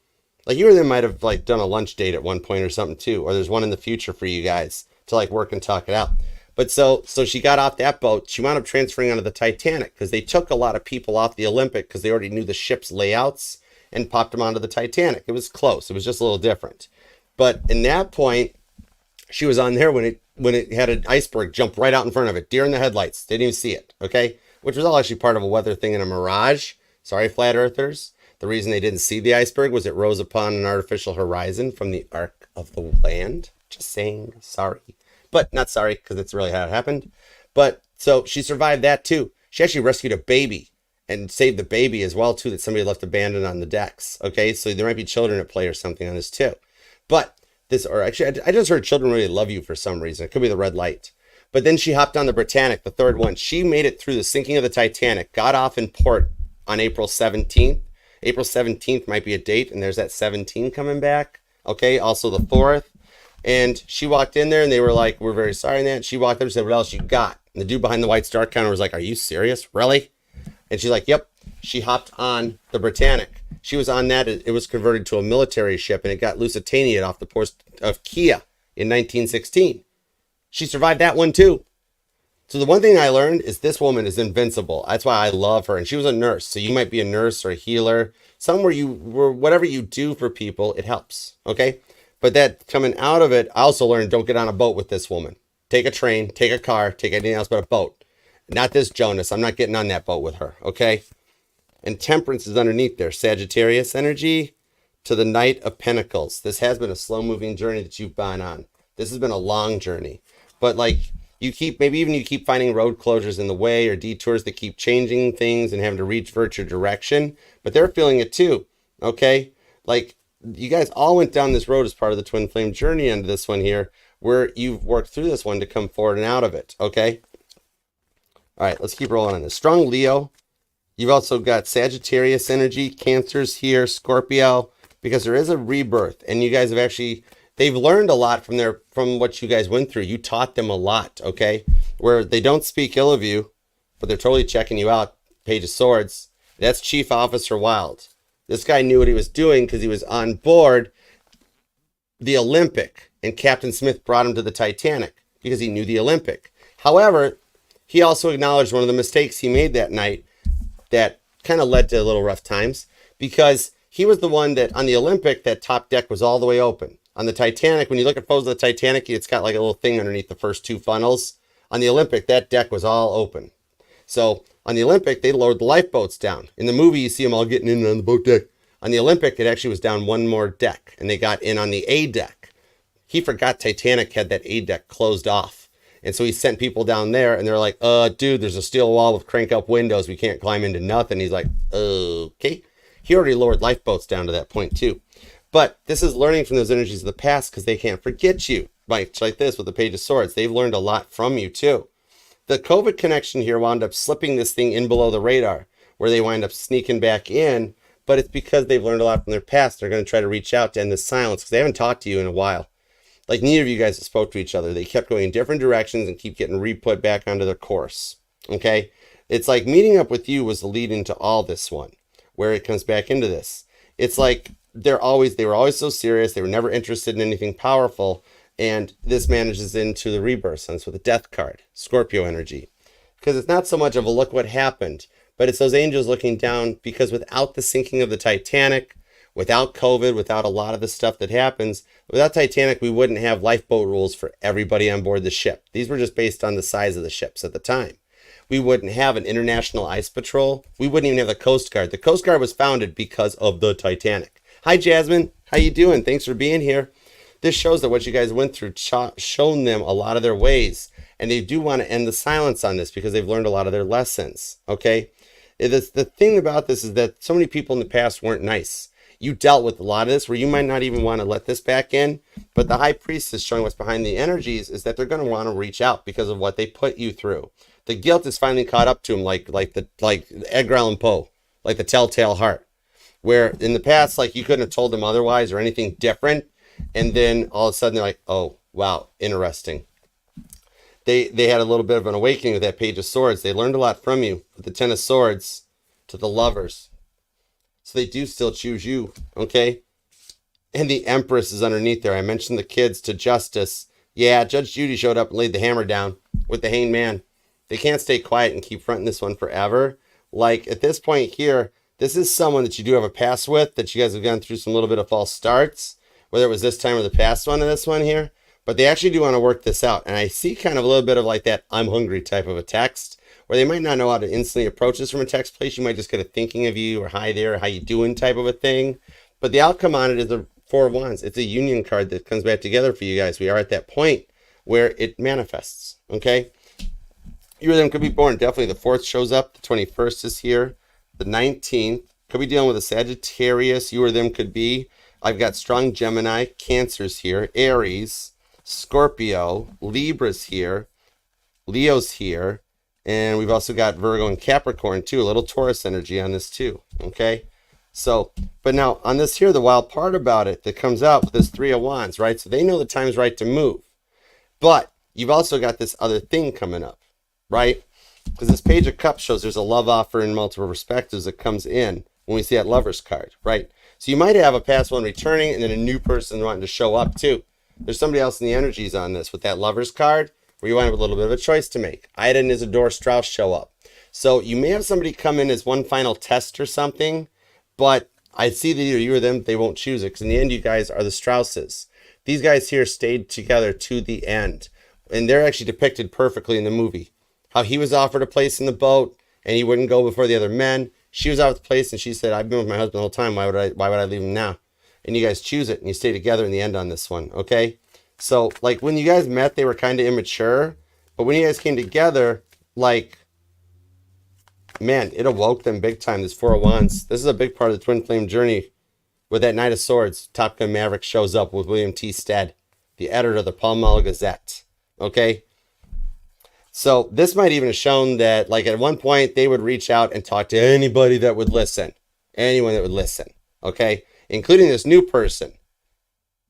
Like you or them might have like done a lunch date at one point or something too, or there's one in the future for you guys to like work and talk it out. But so she got off that boat. She wound up transferring onto the Titanic because they took a lot of people off the Olympic because they already knew the ship's layouts and popped them onto the Titanic. It was close. It was just a little different. But in that point, she was on there when it had an iceberg jump right out in front of it. Deer in the headlights. Didn't even see it. Okay? Which was all actually part of a weather thing and a mirage. Sorry, flat earthers. The reason they didn't see the iceberg was it rose upon an artificial horizon from the arc of the land. Just saying. Sorry. But not sorry, because that's really how it happened. But so she survived that too. She actually rescued a baby and saved the baby as well too that somebody left abandoned on the decks. Okay? So there might be children at play or something on this too. But this, or actually, I just heard children really love you for some reason. It could be the red light. But then she hopped on the Britannic, the third one. She made it through the sinking of the Titanic, got off in port on April 17th. April 17th might be a date, and there's that 17 coming back. Okay, also the 4th. And she walked in there, and they were like, we're very sorry in that. And she walked up and said, what else you got? And the dude behind the white star counter was like, are you serious? Really? And she's like, yep. She hopped on the Britannic. She was on that. It was converted to a military ship, and it got Lusitania off the port of Kia in 1916. She survived that one too. So the one thing I learned is this woman is invincible. That's why I love her. And she was a nurse. So you might be a nurse or a healer. Somewhere whatever you do for people, it helps. Okay? But that coming out of it, I also learned don't get on a boat with this woman. Take a train, take a car, take anything else but a boat. Not this Jonas. I'm not getting on that boat with her. Okay? And Temperance is underneath there. Sagittarius energy to the Knight of Pentacles. This has been a slow-moving journey that you've been on. This has been a long journey. But like you keep finding road closures in the way or detours that keep changing things and having to revert your direction. But they're feeling it too. Okay? Like you guys all went down this road as part of the twin flame journey into this one here, where you've worked through this one to come forward and out of it. Okay? All right, let's keep rolling on this. Strong Leo. You've also got Sagittarius energy, Cancers here, Scorpio, because there is a rebirth. And you guys have actually, they've learned a lot from what you guys went through. You taught them a lot, okay? Where they don't speak ill of you, but they're totally checking you out. Page of Swords. That's Chief Officer Wild. This guy knew what he was doing because he was on board the Olympic. And Captain Smith brought him to the Titanic because he knew the Olympic. However, he also acknowledged one of the mistakes he made that night that kind of led to a little rough times, because he was the one that on the Olympic, that top deck was all the way open. On the Titanic, when you look at photos of the Titanic, it's got like a little thing underneath the first 2 funnels. On the Olympic, that deck was all open. So on the Olympic, they lowered the lifeboats down. In the movie, you see them all getting in on the boat deck. On the Olympic, it actually was down one more deck, and they got in on the A deck. He forgot Titanic had that A deck closed off. And so he sent people down there, and they're like, dude, there's a steel wall with crank up windows. We can't climb into nothing. He's like, okay. He already lowered lifeboats down to that point too. But this is learning from those energies of the past because they can't forget you. Like this with the Page of Swords. They've learned a lot from you too. The COVID connection here wound up slipping this thing in below the radar, where they wind up sneaking back in. But it's because they've learned a lot from their past. They're going to try to reach out to end this silence because they haven't talked to you in a while. Like neither of you guys have spoke to each other. They kept going in different directions and keep getting re-put back onto their course. Okay? It's like meeting up with you was the lead into all this one, where it comes back into this. It's like they were always so serious. They were never interested in anything powerful. And this manages into the rebirth sense with a death card, Scorpio energy. Because it's not so much of a look what happened, but it's those angels looking down, because without the sinking of the Titanic, without COVID, without a lot of the stuff that happens, without Titanic, we wouldn't have lifeboat rules for everybody on board the ship. These were just based on the size of the ships at the time. We wouldn't have an international ice patrol. We wouldn't even have the Coast Guard. The Coast Guard was founded because of the Titanic. Hi, Jasmine. How you doing? Thanks for being here. This shows that what you guys went through shown them a lot of their ways, and they do want to end the silence on this because they've learned a lot of their lessons, okay? The thing about this is that so many people in the past weren't nice. You dealt with a lot of this where you might not even want to let this back in, but the High Priestess showing what's behind the energies is that they're going to want to reach out because of what they put you through. The guilt is finally caught up to them, like Edgar Allan Poe, like the Telltale Heart, where in the past, like you couldn't have told them otherwise or anything different. And then all of a sudden they're like, oh, wow, interesting. They had a little bit of an awakening with that Page of Swords. They learned a lot from you with the Ten of Swords to the Lovers. So they do still choose you, okay? And the Empress is underneath there. I mentioned the kids to Justice. Yeah, Judge Judy showed up and laid the hammer down with the Hanged Man. They can't stay quiet and keep fronting this one forever. Like at this point here, this is someone that you do have a past with, that you guys have gone through some little bit of false starts, whether it was this time or the past one or this one here, but they actually do want to work this out. And I see kind of a little bit of like that I'm hungry type of a text, where they might not know how to instantly approach this from a text place. You might just get a thinking of you or hi there or how you doing type of a thing. But the outcome on it is the Four of Wands. It's a union card that comes back together for you guys. We are at that point where it manifests, okay? You or them could be born. Definitely the 4th shows up. The 21st is here. The 19th. Could be dealing with a Sagittarius. You or them could be. I've got strong Gemini, Cancers here, Aries, Scorpio, Libra's here, Leo's here, and we've also got Virgo and Capricorn too, a little Taurus energy on this too, okay? So, but now on this here, the wild part about it that comes out with this 3 of Wands, right? So they know the time's right to move, but you've also got this other thing coming up, right? Because this Page of Cups shows there's a love offer in multiple perspectives that comes in when we see that Lover's card, right? So you might have a past one returning and then a new person wanting to show up too. There's somebody else in the energies on this with that Lover's card where you wind up with a little bit of a choice to make. Ida and Isadora Strauss show up. So you may have somebody come in as one final test or something, but I see that either you or them, they won't choose it because in the end you guys are the Strausses. These guys here stayed together to the end, and they're actually depicted perfectly in the movie. How he was offered a place in the boat and he wouldn't go before the other men. She was out of the place and she said, I've been with my husband the whole time. Why would I leave him now? And you guys choose it and you stay together in the end on this one. Okay. So like when you guys met, they were kind of immature, but when you guys came together, like, man, it awoke them big time. This 4 of Wands. This is a big part of the twin flame journey with that Knight of Swords. Top Gun Maverick shows up with William T. Stead, the editor of the Pall Mall Gazette. Okay. So this might even have shown that, like, at one point, they would reach out and talk to anybody that would listen. Anyone that would listen, okay? Including this new person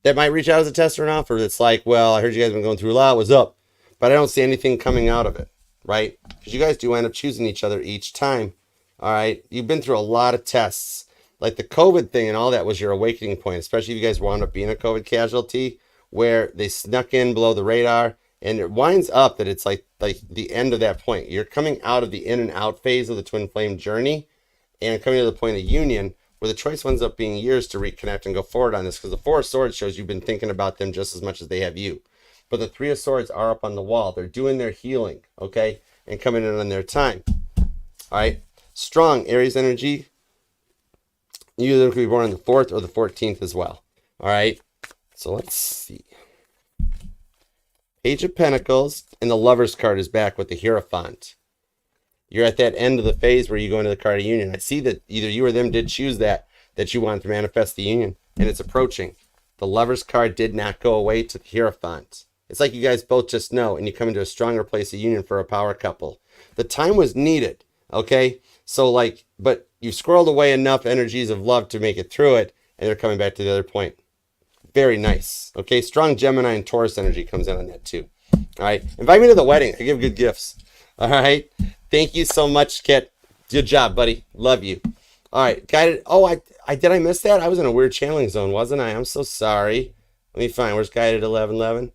that might reach out as a tester and offer that's like, well, I heard you guys have been going through a lot. What's up? But I don't see anything coming out of it, right? Because you guys do end up choosing each other each time, all right? You've been through a lot of tests. Like the COVID thing and all that was your awakening point, especially if you guys wound up being a COVID casualty where they snuck in below the radar. And it winds up that it's like the end of that point. You're coming out of the in and out phase of the twin flame journey and coming to the point of union where the choice winds up being years to reconnect and go forward on this, because the 4 of Swords shows you've been thinking about them just as much as they have you. But the 3 of Swords are up on the wall. They're doing their healing, okay, and coming in on their time. All right. Strong Aries energy. You either could be born on the 4th or the 14th as well. All right. So let's see. Page of Pentacles, and the Lover's card is back with the Hierophant. You're at that end of the phase where you go into the card of union. I see that either you or them did choose that you wanted to manifest the union, and it's approaching. The Lover's card did not go away to the Hierophant. It's like you guys both just know, and you come into a stronger place of union for a power couple. The time was needed, okay? So like, but you squirreled away enough energies of love to make it through it, and they're coming back to the other point. Very nice. Okay, strong Gemini and Taurus energy comes in on that too. All right, invite me to the wedding. I give good gifts. All right, thank you so much, Kit. Good job, buddy. Love you. All right, guided. Oh, I did I miss that? I was in a weird channeling zone, wasn't I? I'm so sorry. Let me find. Where's guided 1111?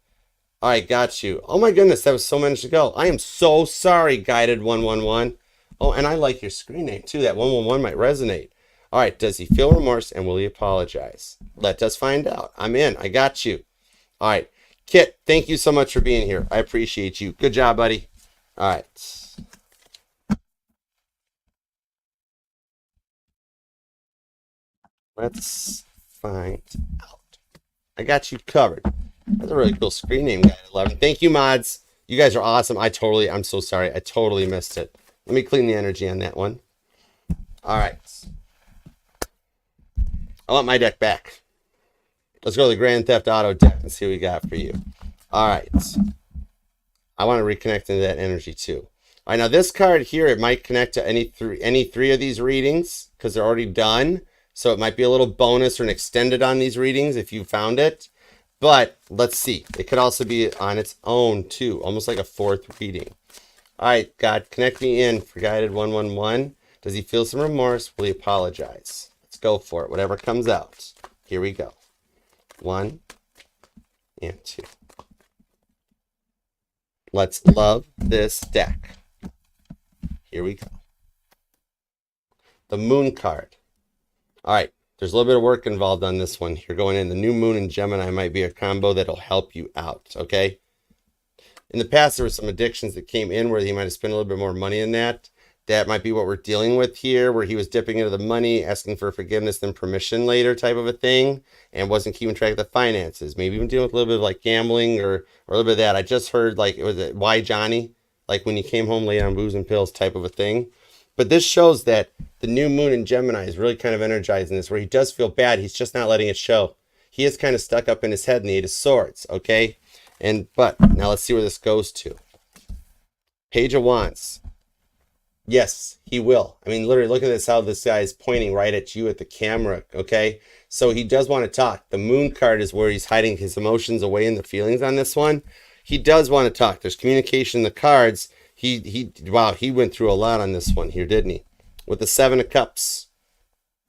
All right, got you. Oh my goodness, that was so much to go. I am so sorry, guided 111. Oh, and I like your screen name too. That 111 might resonate. All right, does he feel remorse and will he apologize? Let us find out. I'm in. I got you. All right, Kit, thank you so much for being here. I appreciate you. Good job, buddy. All right. Let's find out. I got you covered. That's a really cool screen name, guy. 11. Thank you, mods. You guys are awesome. I'm so sorry. I totally missed it. Let me clean the energy on that one. All right. I want my deck back. Let's go to the Grand Theft Auto deck and see what we got for you. All right. I want to reconnect into that energy too. All right, now this card here, it might connect to any three of these readings because they're already done. So it might be a little bonus or an extended on these readings if you found it. But let's see. It could also be on its own too, almost like a fourth reading. All right, God, connect me in for guided 111. Does he feel some remorse? Will he apologize? Let's go for it. Whatever comes out. Here we go. 1 and 2. Let's love this deck. Here we go. The Moon card. All right, there's a little bit of work involved on this one. You're going in. The new moon in Gemini might be a combo that'll help you out, okay? In the past, there were some addictions that came in where he might have spent a little bit more money in that. That might be what we're dealing with here, where he was dipping into the money, asking for forgiveness and permission later type of a thing, and wasn't keeping track of the finances. Maybe even dealing with a little bit of like gambling or a little bit of that. I just heard like, it was Why Johnny? Like when you came home late on booze and pills type of a thing. But this shows that the new moon in Gemini is really kind of energizing this, where he does feel bad. He's just not letting it show. He is kind of stuck up in his head in the Eight of Swords, okay? But now let's see where this goes to. Page of Wands. Yes, he will. I mean, literally, look at this, how this guy is pointing right at you at the camera, okay? So he does want to talk. The Moon card is where he's hiding his emotions away and the feelings on this one. He does want to talk. There's communication in the cards. Wow, he went through a lot on this one here, didn't he? With the 7 of Cups.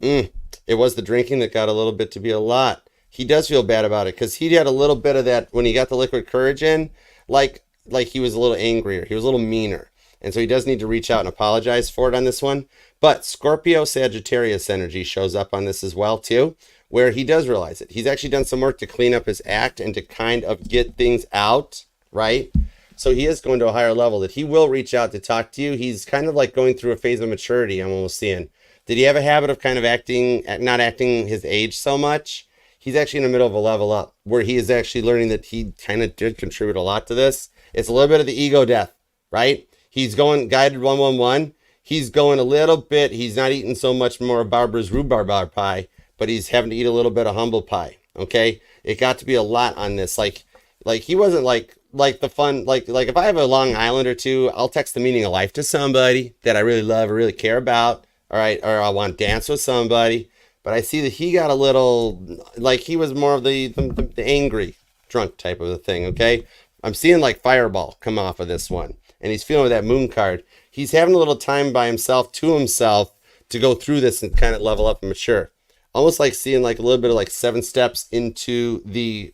It was the drinking that got a little bit to be a lot. He does feel bad about it because he had a little bit of that when he got the liquid courage in, like he was a little angrier. He was a little meaner. And so he does need to reach out and apologize for it on this one. But Scorpio Sagittarius energy shows up on this as well too, where he does realize it. He's actually done some work to clean up his act and to kind of get things out, right? So he is going to a higher level that he will reach out to talk to you. He's kind of like going through a phase of maturity, I'm almost seeing. Did he have a habit of kind of not acting his age so much? He's actually in the middle of a level up where he is actually learning that he kind of did contribute a lot to this. It's a little bit of the ego death, right? He's going guided 111. He's going a little bit. He's not eating so much more Barbara's rhubarb pie, but he's having to eat a little bit of humble pie. Okay, it got to be a lot on this. Like he wasn't like the fun. Like if I have a Long Island or two, I'll text the meaning of life to somebody that I really love or really care about. All right, or I want to dance with somebody. But I see that he got a little like he was more of the angry drunk type of a thing. Okay, I'm seeing like Fireball come off of this one. And he's feeling with that Moon card. He's having a little time by himself to go through this and kind of level up and mature. Almost like seeing like a little bit of like 7 steps into the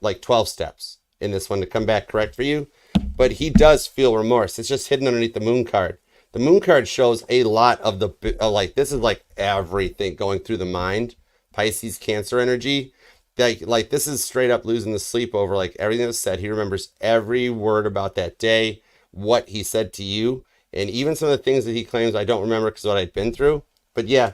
like 12 steps in this one to come back correct for you. But he does feel remorse. It's just hidden underneath the Moon card. The Moon card shows a lot of the, like this is like everything going through the mind. Pisces, Cancer energy. Like this is straight up losing the sleep over like everything that was said. He remembers every word about that day. What he said to you, and even some of the things that he claims I don't remember because of what I'd been through. But yeah,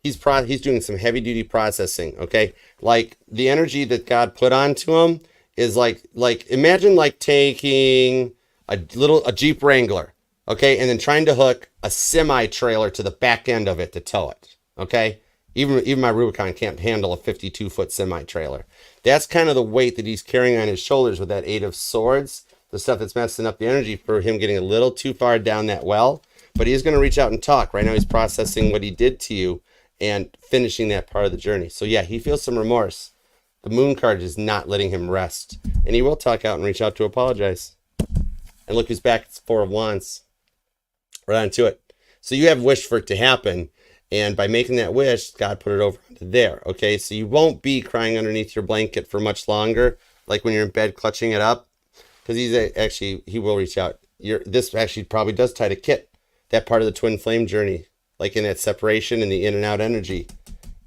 he's doing some heavy duty processing. Okay, like the energy that God put onto him is like imagine like taking a Jeep Wrangler, okay, and then trying to hook a semi trailer to the back end of it to tow it. Okay, even my Rubicon can't handle a 52-foot semi trailer. That's kind of the weight that he's carrying on his shoulders with that 8 of Swords. The stuff that's messing up the energy for him getting a little too far down that well. But he's going to reach out and talk. Right now he's processing what he did to you and finishing that part of the journey. So yeah, he feels some remorse. The Moon card is not letting him rest. And he will talk out and reach out to apologize. And look who's back. It's 4 of Wands. Right on to it. So you have wished for it to happen. And by making that wish, God put it over into there. Okay, so you won't be crying underneath your blanket for much longer, like when you're in bed clutching it up, because he will reach out. This actually probably does tie to Kit, that part of the twin flame journey, like in that separation and the in and out energy.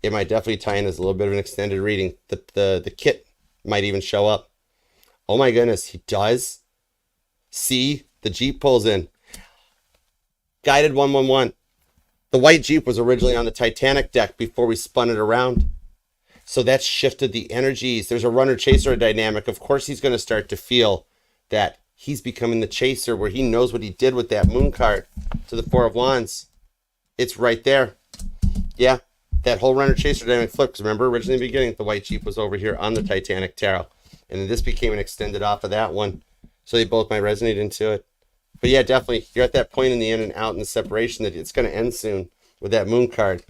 It might definitely tie in as a little bit of an extended reading. The Kit might even show up. Oh my goodness, he does. See, the Jeep pulls in. Guided 111. The white Jeep was originally on the Titanic deck before we spun it around. So that's shifted the energies. There's a runner-chaser dynamic. Of course, he's going to start to feel that he's becoming the chaser, where he knows what he did with that moon card to the Four of Wands. It's right there. Yeah, that whole runner-chaser dynamic flips. Remember, originally in the beginning, the white Jeep was over here on the Titanic tarot. And this became an extended off of that one. So they both might resonate into it. But yeah, definitely, you're at that point in the in and out and the separation that it's going to end soon with that moon card.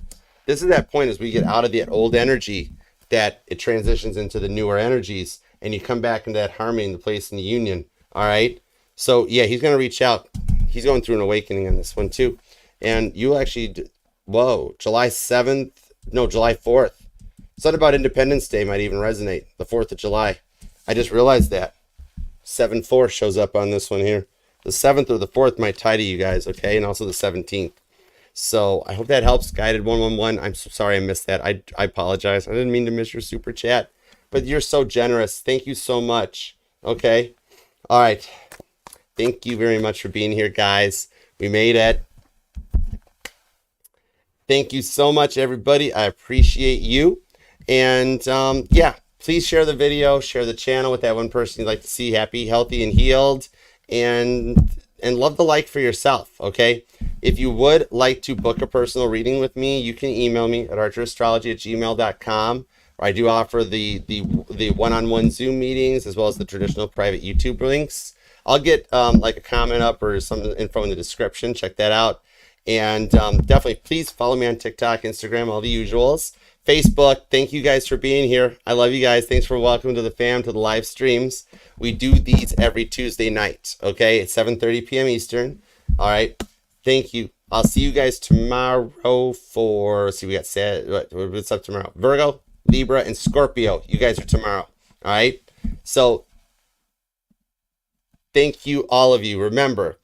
This is that point as we get out of that old energy, that it transitions into the newer energies, and you come back into that harmony and the place in the union. All right. So yeah, he's going to reach out. He's going through an awakening on this one too. And you actually, whoa, July 7th, no, July 4th. Something about Independence Day might even resonate. The 4th of July. I just realized that. 7-4 shows up on this one here. The 7th or the 4th might tie to you guys, okay? And also the 17th. So I hope that helps. Guided 111. I'm so sorry I missed that. I apologize. I didn't mean to miss your super chat. But you're so generous. Thank you so much. Okay? All right. Thank you very much for being here, guys. We made it. Thank you so much, everybody. I appreciate you. And yeah, please share the video, share the channel with that one person you'd like to see happy, healthy, and healed. And love the like for yourself, okay? If you would like to book a personal reading with me, you can email me at archerastrology@gmail.com. I do offer the one-on-one Zoom meetings as well as the traditional private YouTube links. I'll get like a comment up or some info in the description. Check that out. And definitely, please follow me on TikTok, Instagram, all the usuals. Facebook, thank you guys for being here. I love you guys. Thanks for welcoming to the fam, to the live streams. We do these every Tuesday night, okay? At 7:30 p.m. Eastern. All right. Thank you. I'll see you guys tomorrow for, let's see, we got what's up tomorrow? Virgo, Libra, and Scorpio. You guys are tomorrow. All right. So thank you, all of you. Remember,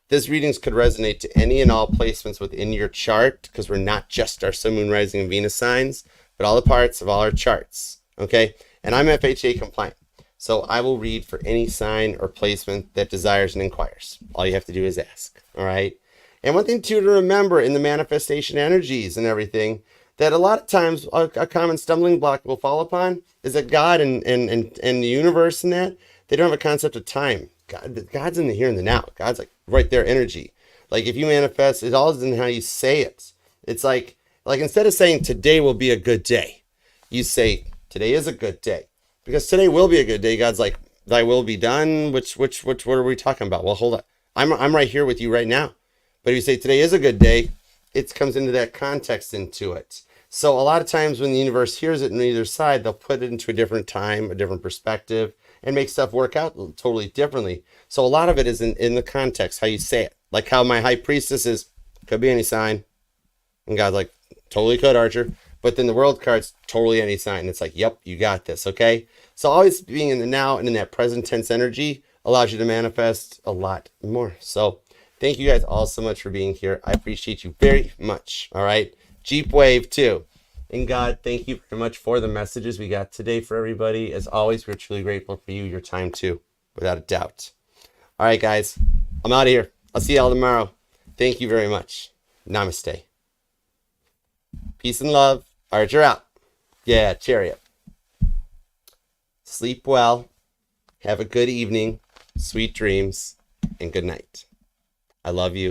this readings could resonate to any and all placements within your chart, because we're not just our Sun, Moon, Rising, and Venus signs, but all the parts of all our charts, okay? And I'm FHA compliant, so I will read for any sign or placement that desires and inquires. All you have to do is ask, all right? And one thing, too, to remember in the manifestation energies and everything, that a lot of times a common stumbling block we'll fall upon is that God and the universe and that, they don't have a concept of time. God's in the here and the now. God's like right there, energy. Like if you manifest, it all is in how you say it. It's like instead of saying today will be a good day, you say today is a good day, because today will be a good day. God's like, thy will be done. Which what are we talking about? Well, hold on. I'm right here with you right now. But if you say today is a good day, it comes into that context into it. So a lot of times when the universe hears it on either side, they'll put it into a different time, a different perspective, and make stuff work out totally differently. So a lot of it is in the context, how you say it. Like how my high priestess is, could be any sign. And God's like, totally could, Archer. But then the world card's totally any sign. It's like, yep, you got this, okay? So always being in the now and in that present tense energy allows you to manifest a lot more. So thank you guys all so much for being here. I appreciate you very much, all right? Jeep Wave too. And God, thank you very much for the messages we got today for everybody. As always, we're truly grateful for you, your time too, without a doubt. All right, guys, I'm out of here. I'll see you all tomorrow. Thank you very much. Namaste. Peace and love. Archer out. Yeah, chariot. Sleep well. Have a good evening. Sweet dreams. And good night. I love you.